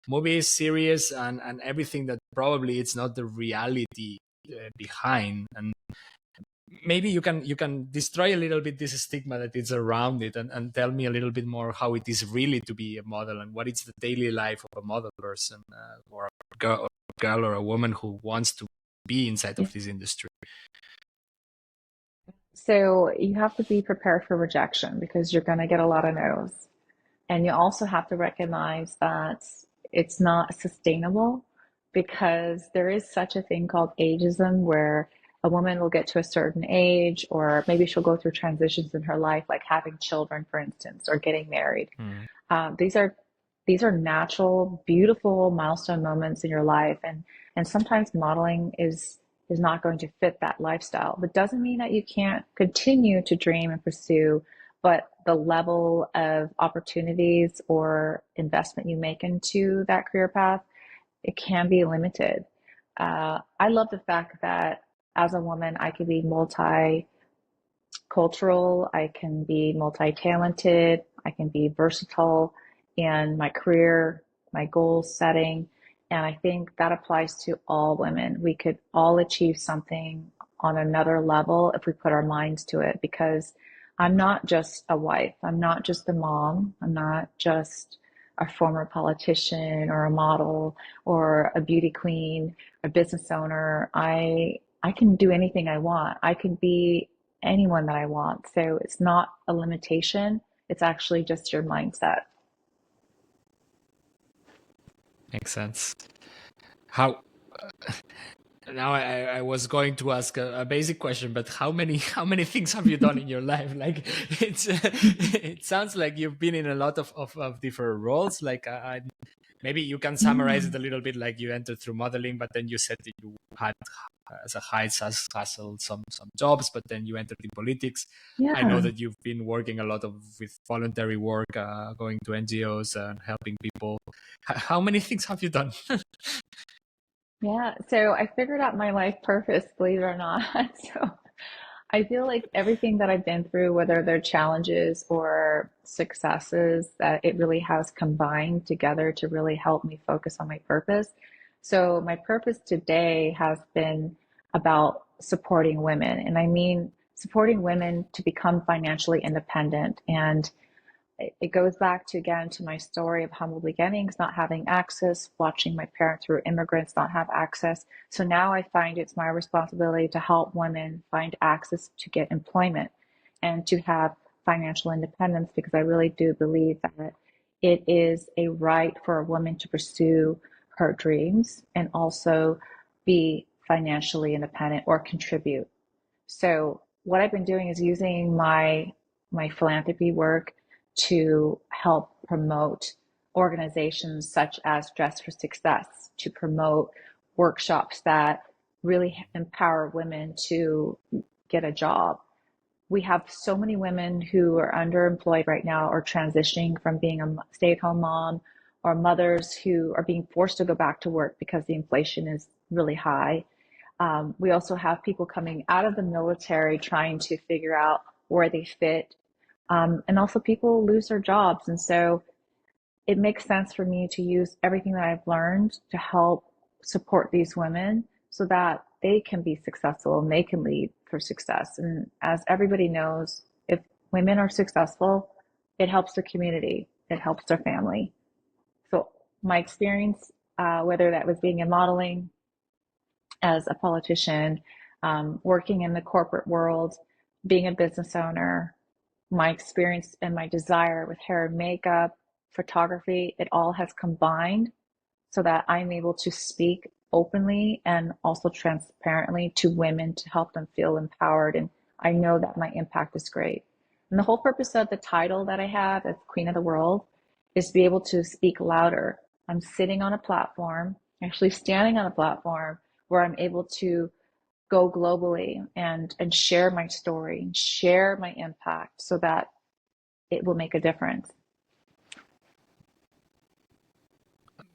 [SPEAKER 1] movies, series, and everything that probably it's not the reality behind. And maybe you can destroy a little bit this stigma that is around it, and tell me a little bit more how it is really to be a model and what is the daily life of a model person, or a girl or a woman who wants to be inside
[SPEAKER 4] Yeah.
[SPEAKER 1] of this industry.
[SPEAKER 4] So you have to be prepared for rejection because you're going to get a lot of no's. And you also have to recognize that it's not sustainable because there is such a thing called ageism where a woman will get to a certain age, or maybe she'll go through transitions in her life, like having children, for instance, or getting married.
[SPEAKER 1] Mm.
[SPEAKER 4] These are natural, beautiful milestone moments in your life, and sometimes modeling is not going to fit that lifestyle. But doesn't mean that you can't continue to dream and pursue, but the level of opportunities or investment you make into that career path, it can be limited. I love the fact that as a woman, I could be multicultural, I can be multi-talented, I can be versatile in my career, my goal setting. And I think that applies to all women. We could all achieve something on another level if we put our minds to it, because I'm not just a wife, I'm not just a mom, I'm not just a former politician or a model or a beauty queen, a business owner. I can do anything I want. I can be anyone that I want. So it's not a limitation. It's actually just your mindset.
[SPEAKER 1] Makes sense. How Now I was going to ask a basic question, but how many things have you done in your life? Like it's it sounds like you've been in a lot of different roles. Like maybe you can summarize it a little bit. Like you entered through modeling, but then you said that you had as a hustle some jobs, but then you entered in politics. I know
[SPEAKER 4] Yeah.
[SPEAKER 1] that you've been working a lot with voluntary work, going to NGOs and helping people. How many things have you done?
[SPEAKER 4] Yeah. So I figured out my life purpose, believe it or not. So I feel like everything that I've been through, whether they're challenges or successes, that it really has combined together to really help me focus on my purpose. So my purpose today has been about supporting women. And I mean supporting women to become financially independent. And it goes back to again to my story of humble beginnings, not having access, watching my parents who were immigrants not have access. So now I find it's my responsibility to help women find access to get employment and to have financial independence, because I really do believe that it is a right for a woman to pursue her dreams and also be financially independent or contribute. So what I've been doing is using my philanthropy work to help promote organizations such as Dress for Success, to promote workshops that really empower women to get a job. We have so many women who are underemployed right now or transitioning from being a stay-at-home mom, or mothers who are being forced to go back to work because the inflation is really high. We also have people coming out of the military trying to figure out where they fit. And also people lose their jobs. And so it makes sense for me to use everything that I've learned to help support these women so that they can be successful and they can lead for success. And as everybody knows, if women are successful, it helps their community, it helps their family. So my experience, whether that was being in modeling, as a politician, working in the corporate world, being a business owner, my experience and my desire with hair and makeup, photography, it all has combined so that I'm able to speak openly and also transparently to women to help them feel empowered. And I know that my impact is great. And the whole purpose of the title that I have as Queen of the World is to be able to speak louder. I'm sitting on a platform, actually standing on a platform where I'm able to go globally and share my story and share my impact so that it will make a difference.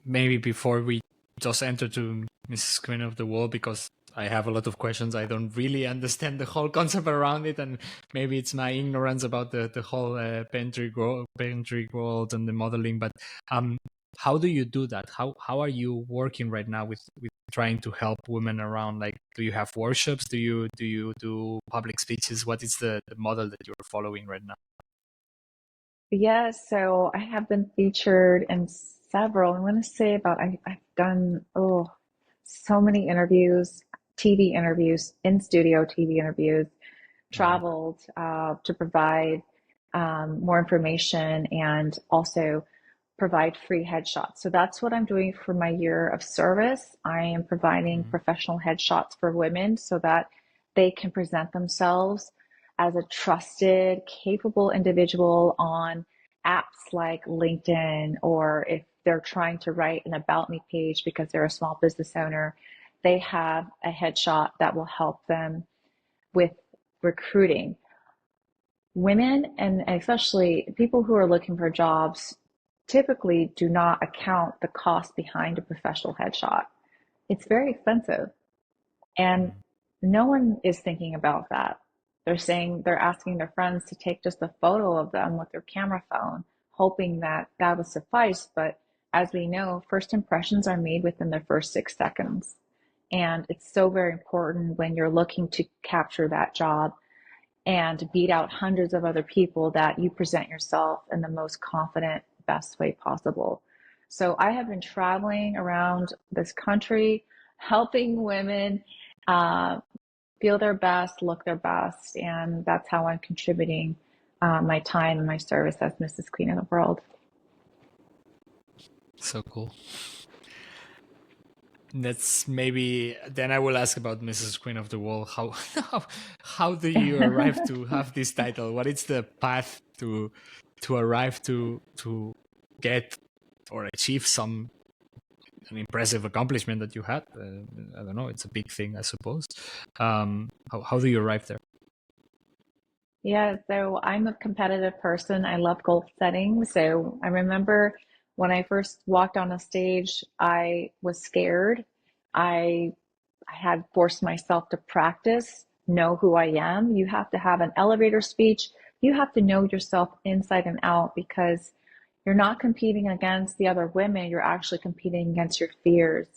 [SPEAKER 1] Maybe before we just enter to Mrs. Queen of the World, because I have a lot of questions. I don't really understand the whole concept around it, and maybe it's my ignorance about the whole pageantry world and the modeling. But how do you do that? How are you working right now with trying to help women around? Like, do you have workshops? Do you do public speeches? What is the model that you're following right now?
[SPEAKER 4] Yes, so I have been featured in several, I want to say about, I've done, so many interviews, TV interviews, in studio TV interviews,
[SPEAKER 1] Wow.
[SPEAKER 4] traveled to provide more information and also provide free headshots. So that's what I'm doing for my year of service. I am providing
[SPEAKER 1] Mhm.
[SPEAKER 4] professional headshots for women so that they can present themselves as a trusted, capable individual on apps like LinkedIn, or if they're trying to write an about me page because they're a small business owner, they have a headshot that will help them with recruiting. Women, and especially people who are looking for jobs, typically do not account the cost behind a professional headshot. It's very expensive, and no one is thinking about that. They're asking their friends to take just a photo of them with their camera phone, hoping that that will suffice. But as we know, first impressions are made within the first 6 seconds. And it's so very important when you're looking to capture that job and beat out hundreds of other people that you present yourself in the most confident, best way possible. So I have been traveling around this country, helping women uh, feel their best, look their best, and that's how I'm contributing my time and my service as Mrs. Queen of the World.
[SPEAKER 1] So cool. That's maybe then I will ask about Mrs. Queen of the Wall. How do you arrive to have this title? What is the path to arrive to get or achieve an impressive accomplishment that you had? I don't know. It's a big thing, I suppose. How do you arrive there?
[SPEAKER 4] Yeah, so I'm a competitive person. I love goal setting. So I remember when I first walked on a stage, I was scared. I I had forced myself to practice, know who I am. You have to have an elevator speech. You have to know yourself inside and out because you're not competing against the other women. You're actually competing against your fears.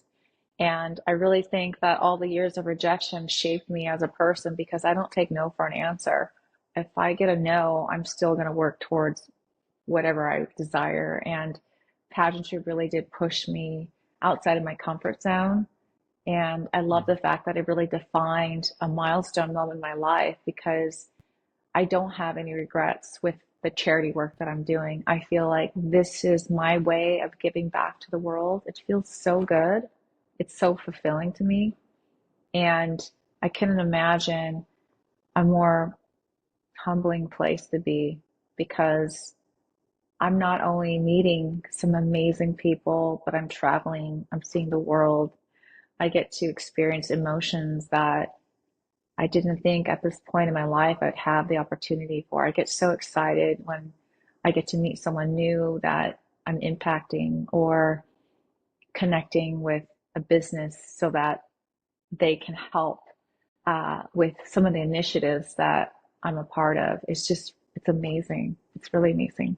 [SPEAKER 4] And I really think that all the years of rejection shaped me as a person because I don't take no for an answer. If I get a no, I'm still going to work towards whatever I desire. And pageantry really did push me outside of my comfort zone. And I love the fact that it really defined a milestone moment in my life because I don't have any regrets with the charity work that I'm doing. I feel like this is my way of giving back to the world. It feels so good. It's so fulfilling to me. And I couldn't imagine a more humbling place to be because I'm not only meeting some amazing people, but I'm traveling, I'm seeing the world. I get to experience emotions that I didn't think at this point in my life I'd have the opportunity for. I get so excited when I get to meet someone new that I'm impacting or connecting with a business so that they can help with some of the initiatives that I'm a part of. It's amazing. It's really amazing.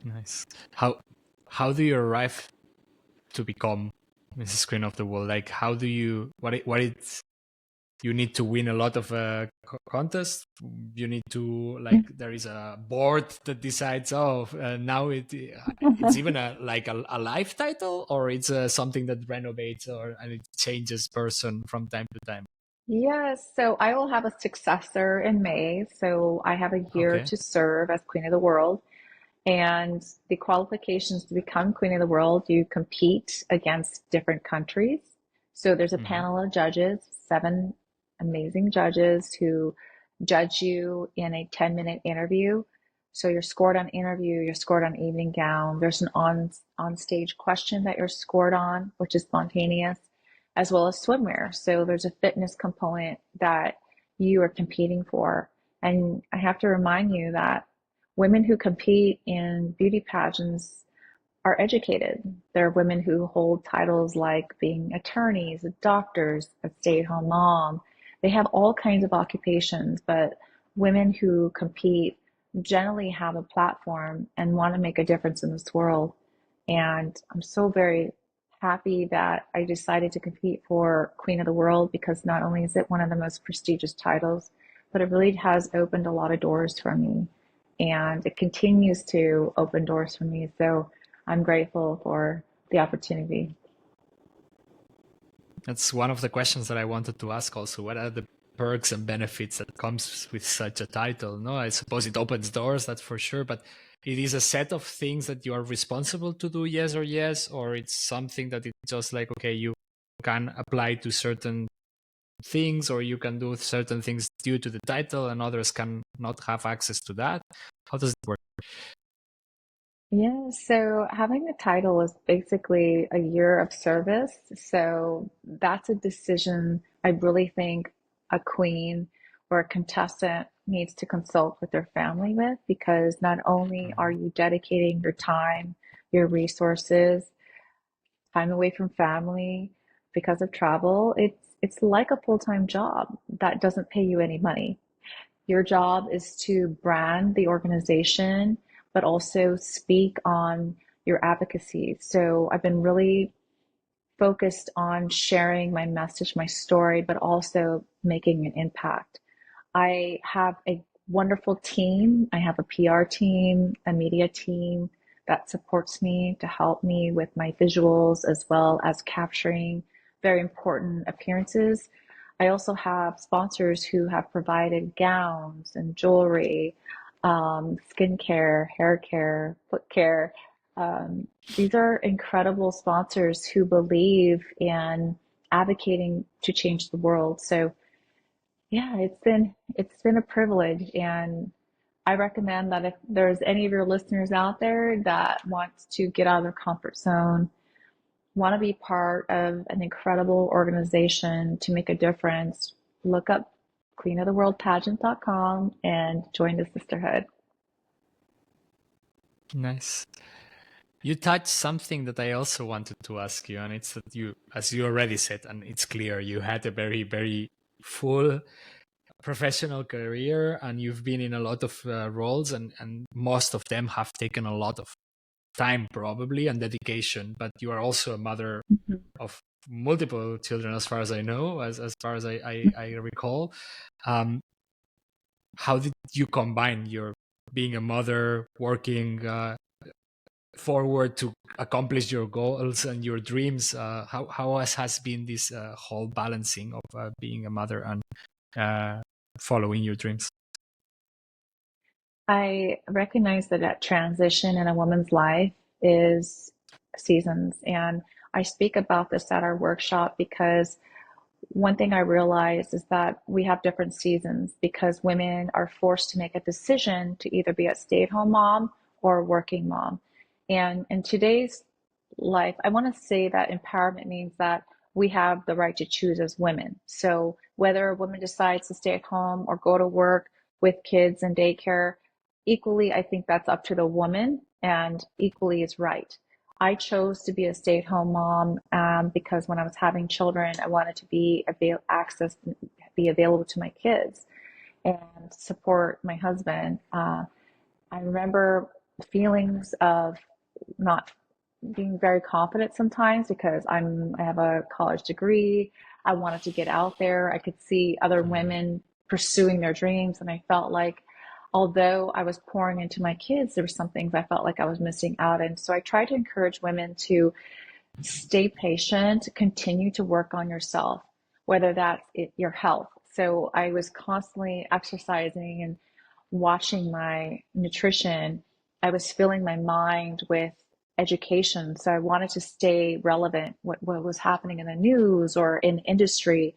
[SPEAKER 1] Nice. How do you arrive to become Mrs. Queen of the World? Like, how do you what it's you need to win a lot of contests. You need to like there is a board that decides. Oh, now it's even a live title, or it's something that renovates or and it changes person from time to time.
[SPEAKER 4] Yes, so I will have a successor in May. So I have a year
[SPEAKER 1] Okay.
[SPEAKER 4] to serve as Queen of the World. And the qualifications to become Queen of the World, you compete against different countries. So there's a
[SPEAKER 1] Hmm.
[SPEAKER 4] panel of judges, seven amazing judges who judge you in a 10-minute interview. So you're scored on interview, you're scored on evening gown. There's an on stage question that you're scored on, which is spontaneous, as well as swimwear. So there's a fitness component that you are competing for. And I have to remind you that women who compete in beauty pageants are educated. There are women who hold titles like being attorneys, doctors, a stay-at-home mom. They have all kinds of occupations, but women who compete generally have a platform and want to make a difference in this world. And I'm so very happy that I decided to compete for Queen of the World because not only is it one of the most prestigious titles, but it really has opened a lot of doors for me. And it continues to open doors for me. So I'm grateful for the opportunity.
[SPEAKER 1] That's one of the questions that I wanted to ask also. What are the perks and benefits that comes with such a title? No, I suppose it opens doors, that's for sure, but it is a set of things that you are responsible to do, yes, or it's something that it's just like, okay, you can apply to certain things or you can do certain things due to the title and others can not have access to that. How does it work?
[SPEAKER 4] Yeah, so having the title is basically a year of service. So that's a decision I really think a queen or a contestant needs to consult with their family with because not only are
[SPEAKER 1] Mhm.
[SPEAKER 4] you dedicating your time, your resources, time away from family because of travel, it's like a full-time job that doesn't pay you any money. Your job is to brand the organization, but also speak on your advocacy. So I've been really focused on sharing my message, my story, but also making an impact. I have a wonderful team. I have a PR team, a media team that supports me to help me with my visuals as well as capturing very important appearances. I also have sponsors who have provided gowns and jewelry, skincare, hair care, foot care, These are incredible sponsors who believe in advocating to change the world. So yeah, it's been a privilege, and I recommend that if there's any of your listeners out there that wants to get out of their comfort zone, want to be part of an incredible organization to make a difference, look up queenoftheworldpageant.com and join the sisterhood.
[SPEAKER 1] Nice. You touched something that I also wanted to ask you, and it's that you, as you already said, and it's clear, you had a very, very full professional career, and you've been in a lot of roles, and most of them have taken a lot of time probably and dedication. But you are also a mother of multiple children, as far as I know, as far as I recall. How did you combine your being a mother, working forward to accomplish your goals and your dreams? How has been this whole balancing of being a mother and following your dreams?
[SPEAKER 4] I recognize that that transition in a woman's life is seasons. And I speak about this at our workshop because one thing I realized is that we have different seasons because women are forced to make a decision to either be a stay-at-home mom or a working mom. And in today's life, I want to say that empowerment means that we have the right to choose as women. So whether a woman decides to stay at home or go to work with kids in daycare, equally, I think that's up to the woman and equally is right. I chose to be a stay-at-home mom because when I was having children, I wanted to be available to my kids and support my husband. I remember feelings of not being very confident sometimes because I have a college degree. I wanted to get out there. I could see other women pursuing their dreams, and I felt like although I was pouring into my kids, there were some things I felt like I was missing out. And so I try to encourage women to stay patient, continue to work on yourself, whether that's your health. So I was constantly exercising and watching my nutrition. I was filling my mind with education. So I wanted to stay relevant, what was happening in the news or in industry.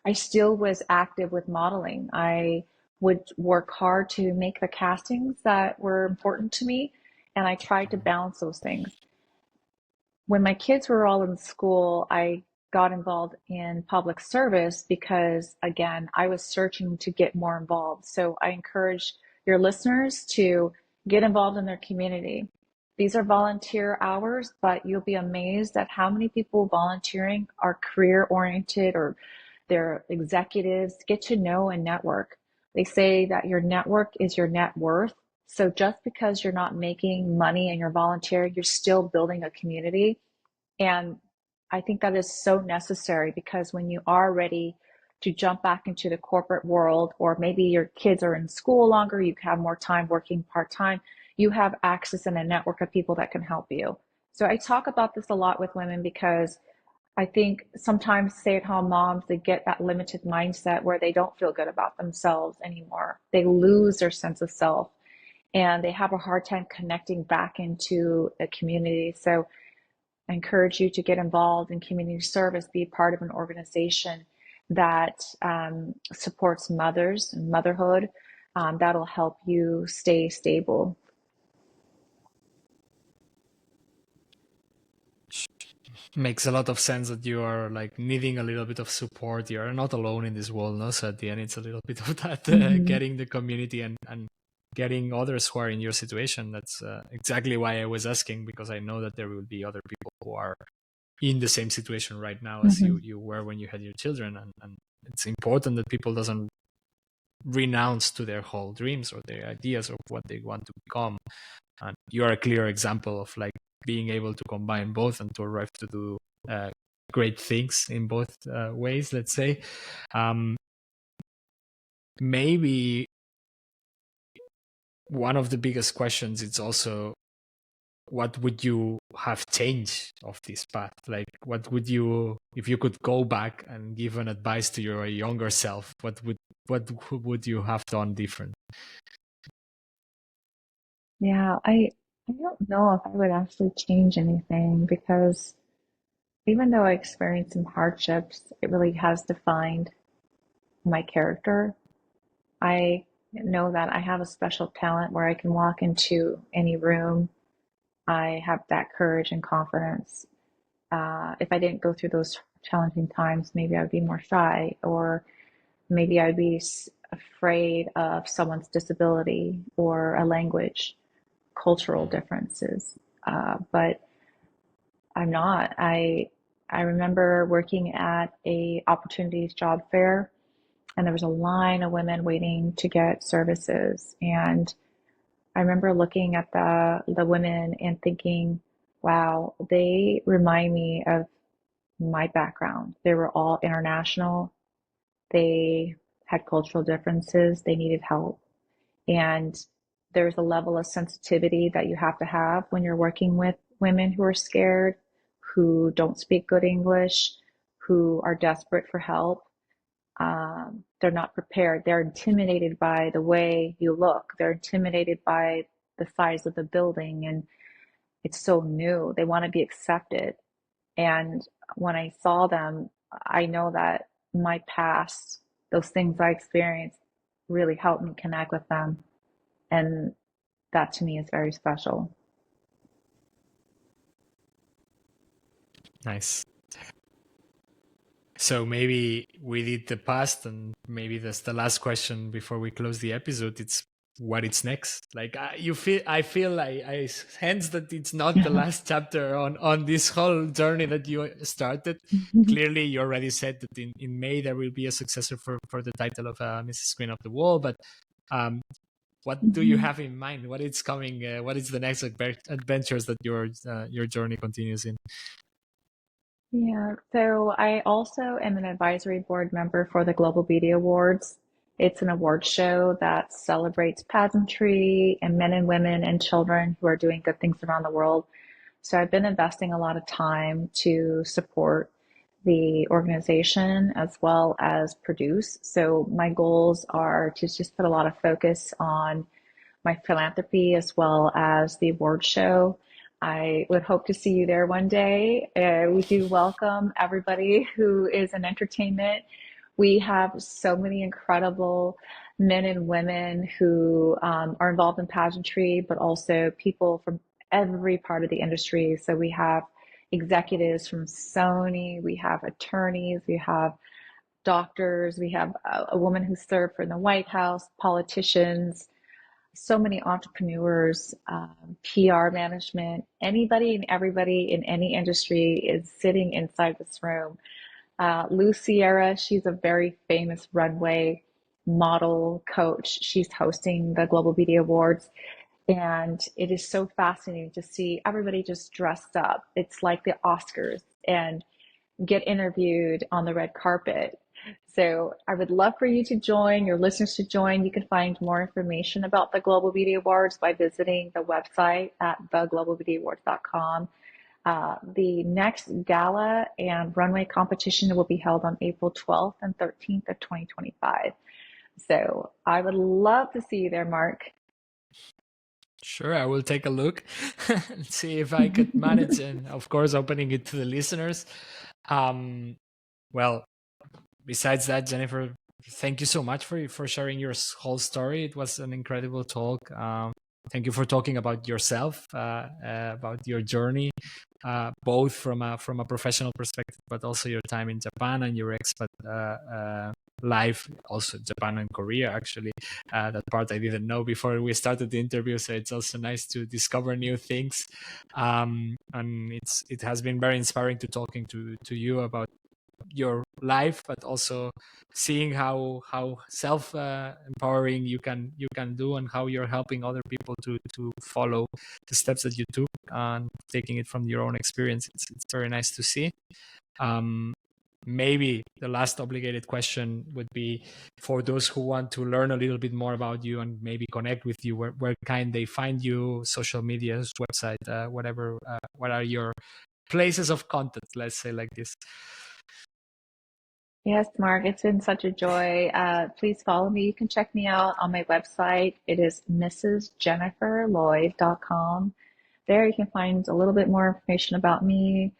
[SPEAKER 4] I still was active with modeling. I would work hard to make the castings that were important to me, and I tried to balance those things. When my kids were all in school, I got involved in public service because, again, I was searching to get more involved. So I encourage your listeners to get involved in their community. These are volunteer hours, but you'll be amazed at how many people volunteering are career oriented or they're executives. Get to know and network. They say that your network is your net worth. So just because you're not making money and you're volunteering, you're still building a community. And I think that is so necessary because when you are ready to jump back into the corporate world, or maybe your kids are in school longer, you have more time working part-time, you have access and a network of people that can help you. So I talk about this a lot with women because I think sometimes stay-at-home moms, they get that limited mindset where they don't feel good about themselves anymore. They lose their sense of self and they have a hard time connecting back into a community. So I encourage you to get involved in community service, be part of an organization that supports mothers and motherhood. That'll help you stay stable.
[SPEAKER 1] Makes a lot of sense that you are like needing a little bit of support. You are not alone in this world, no? So at the end, it's a little bit of that, getting the community and getting others who are in your situation. That's exactly why I was asking, because I know that there will be other people who are in the same situation right now as you were when you had your children. And it's important that people doesn't renounce to their whole dreams or their ideas of what they want to become. And you are a clear example of like being able to combine both and to arrive to do great things in both ways, let's say. Maybe one of the biggest questions is also, what would you have changed of this path? Like, what would you, if you could go back and give an advice to your younger self, what would you have done different?
[SPEAKER 4] Yeah, I don't know if I would actually change anything because even though I experienced some hardships, it really has defined my character. I know that I have a special talent where I can walk into any room. I have that courage and confidence. If I didn't go through those challenging times, maybe I would be more shy, or maybe I'd be afraid of someone's disability or a language, cultural
[SPEAKER 1] Mm.
[SPEAKER 4] differences. But I'm not. I remember working at a opportunities job fair, and there was a line of women waiting to get services. And I remember looking at the women and thinking, wow, they remind me of my background. They were all international. They had cultural differences. They needed help. And there's a level of sensitivity that you have to have when you're working with women who are scared, who don't speak good English, who are desperate for help. They're not prepared. They're intimidated by the way you look. They're intimidated by the size of the building, and it's so new. They want to be accepted. And when I saw them, I know that my past, those things I experienced, really helped me connect with them. And that to me is very special.
[SPEAKER 1] Nice. So maybe we did the past, and maybe that's the last question before we close the episode. It's what it's next. Like you feel, I feel like I sense that it's not the last chapter on this whole journey that you started. Clearly, you already said that in May there will be a successor for the title of Mrs. Queen of the Wall. But what do you have in mind? What is coming? What is the next adventures that your journey continues in?
[SPEAKER 4] Yeah, so I also am an advisory board member for the Global Beauty Awards. It's an award show that celebrates pageantry and men and women and children who are doing good things around the world. So I've been investing a lot of time to support the organization as well as produce. So my goals are to just put a lot of focus on my philanthropy as well as the award show. I would hope to see you there one day. We do welcome everybody who is in entertainment. We have so many incredible men and women who are involved in pageantry, but also people from every part of the industry. So we have executives from Sony, we have attorneys, we have doctors, we have a woman who served in the White House, politicians, so many entrepreneurs, PR management, anybody and everybody in any industry is sitting inside this room. Lou Sierra, she's a very famous runway model coach. She's hosting the Global Beauty Awards. And it is so fascinating to see everybody just dressed up. It's like the Oscars, and get interviewed on the red carpet. So I would love for you to join, your listeners to join. You can find more information about the Global Beauty Awards by visiting the website at theglobalbeautyawards.com. The next gala and runway competition will be held on April 12th and 13th of 2025. So I would love to see you there, Mark.
[SPEAKER 1] Sure, I will take a look and see if I could manage, and of course, opening it to the listeners. Well, besides that, Jennifer, thank you so much for sharing your whole story. It was an incredible talk. Thank you for talking about yourself, about your journey, both from a professional perspective, but also your time in Japan and your expat life, also Japan and Korea. Actually, that part I didn't know before we started the interview, so it's also nice to discover new things. And it has been very inspiring to talking to you about your life, but also seeing how self empowering you can do, and how you're helping other people to follow the steps that you took and taking it from your own experience. It's very nice to see. Maybe the last obligated question would be, for those who want to learn a little bit more about you and maybe connect with you, where can they find you? Social medias, website, whatever. What are your places of contact, let's say like this?
[SPEAKER 4] Yes, Mark, it's been such a joy. Please follow me. You can check me out on my website. It is mrsjenniferlloyd.com. there you can find a little bit more information about me.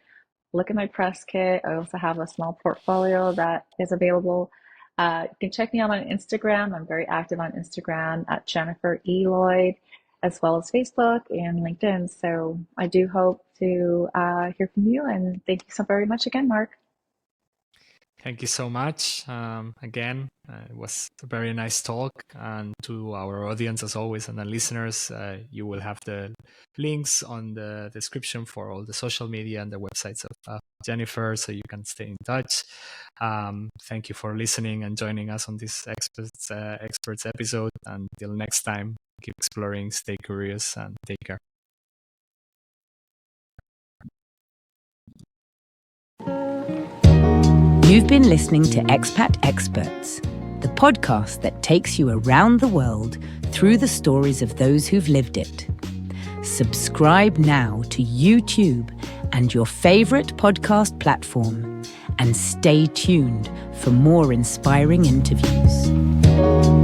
[SPEAKER 4] Look at my press kit. I also have a small portfolio that is available. You can check me out on Instagram. I'm very active on Instagram at Jennifer E. Lloyd, as well as Facebook and LinkedIn. So I do hope to hear from you. And thank you so very much again, Mark.
[SPEAKER 1] Thank you so much. Again, it was a very nice talk. And to our audience, as always, and the listeners, you will have the links on the description for all the social media and the websites of Jennifer, so you can stay in touch. Thank you for listening and joining us on this experts episode. Until next time, keep exploring, stay curious, and take care.
[SPEAKER 5] You've been listening to Expat Experts, the podcast that takes you around the world through the stories of those who've lived it. Subscribe now to YouTube and your favorite podcast platform, and stay tuned for more inspiring interviews.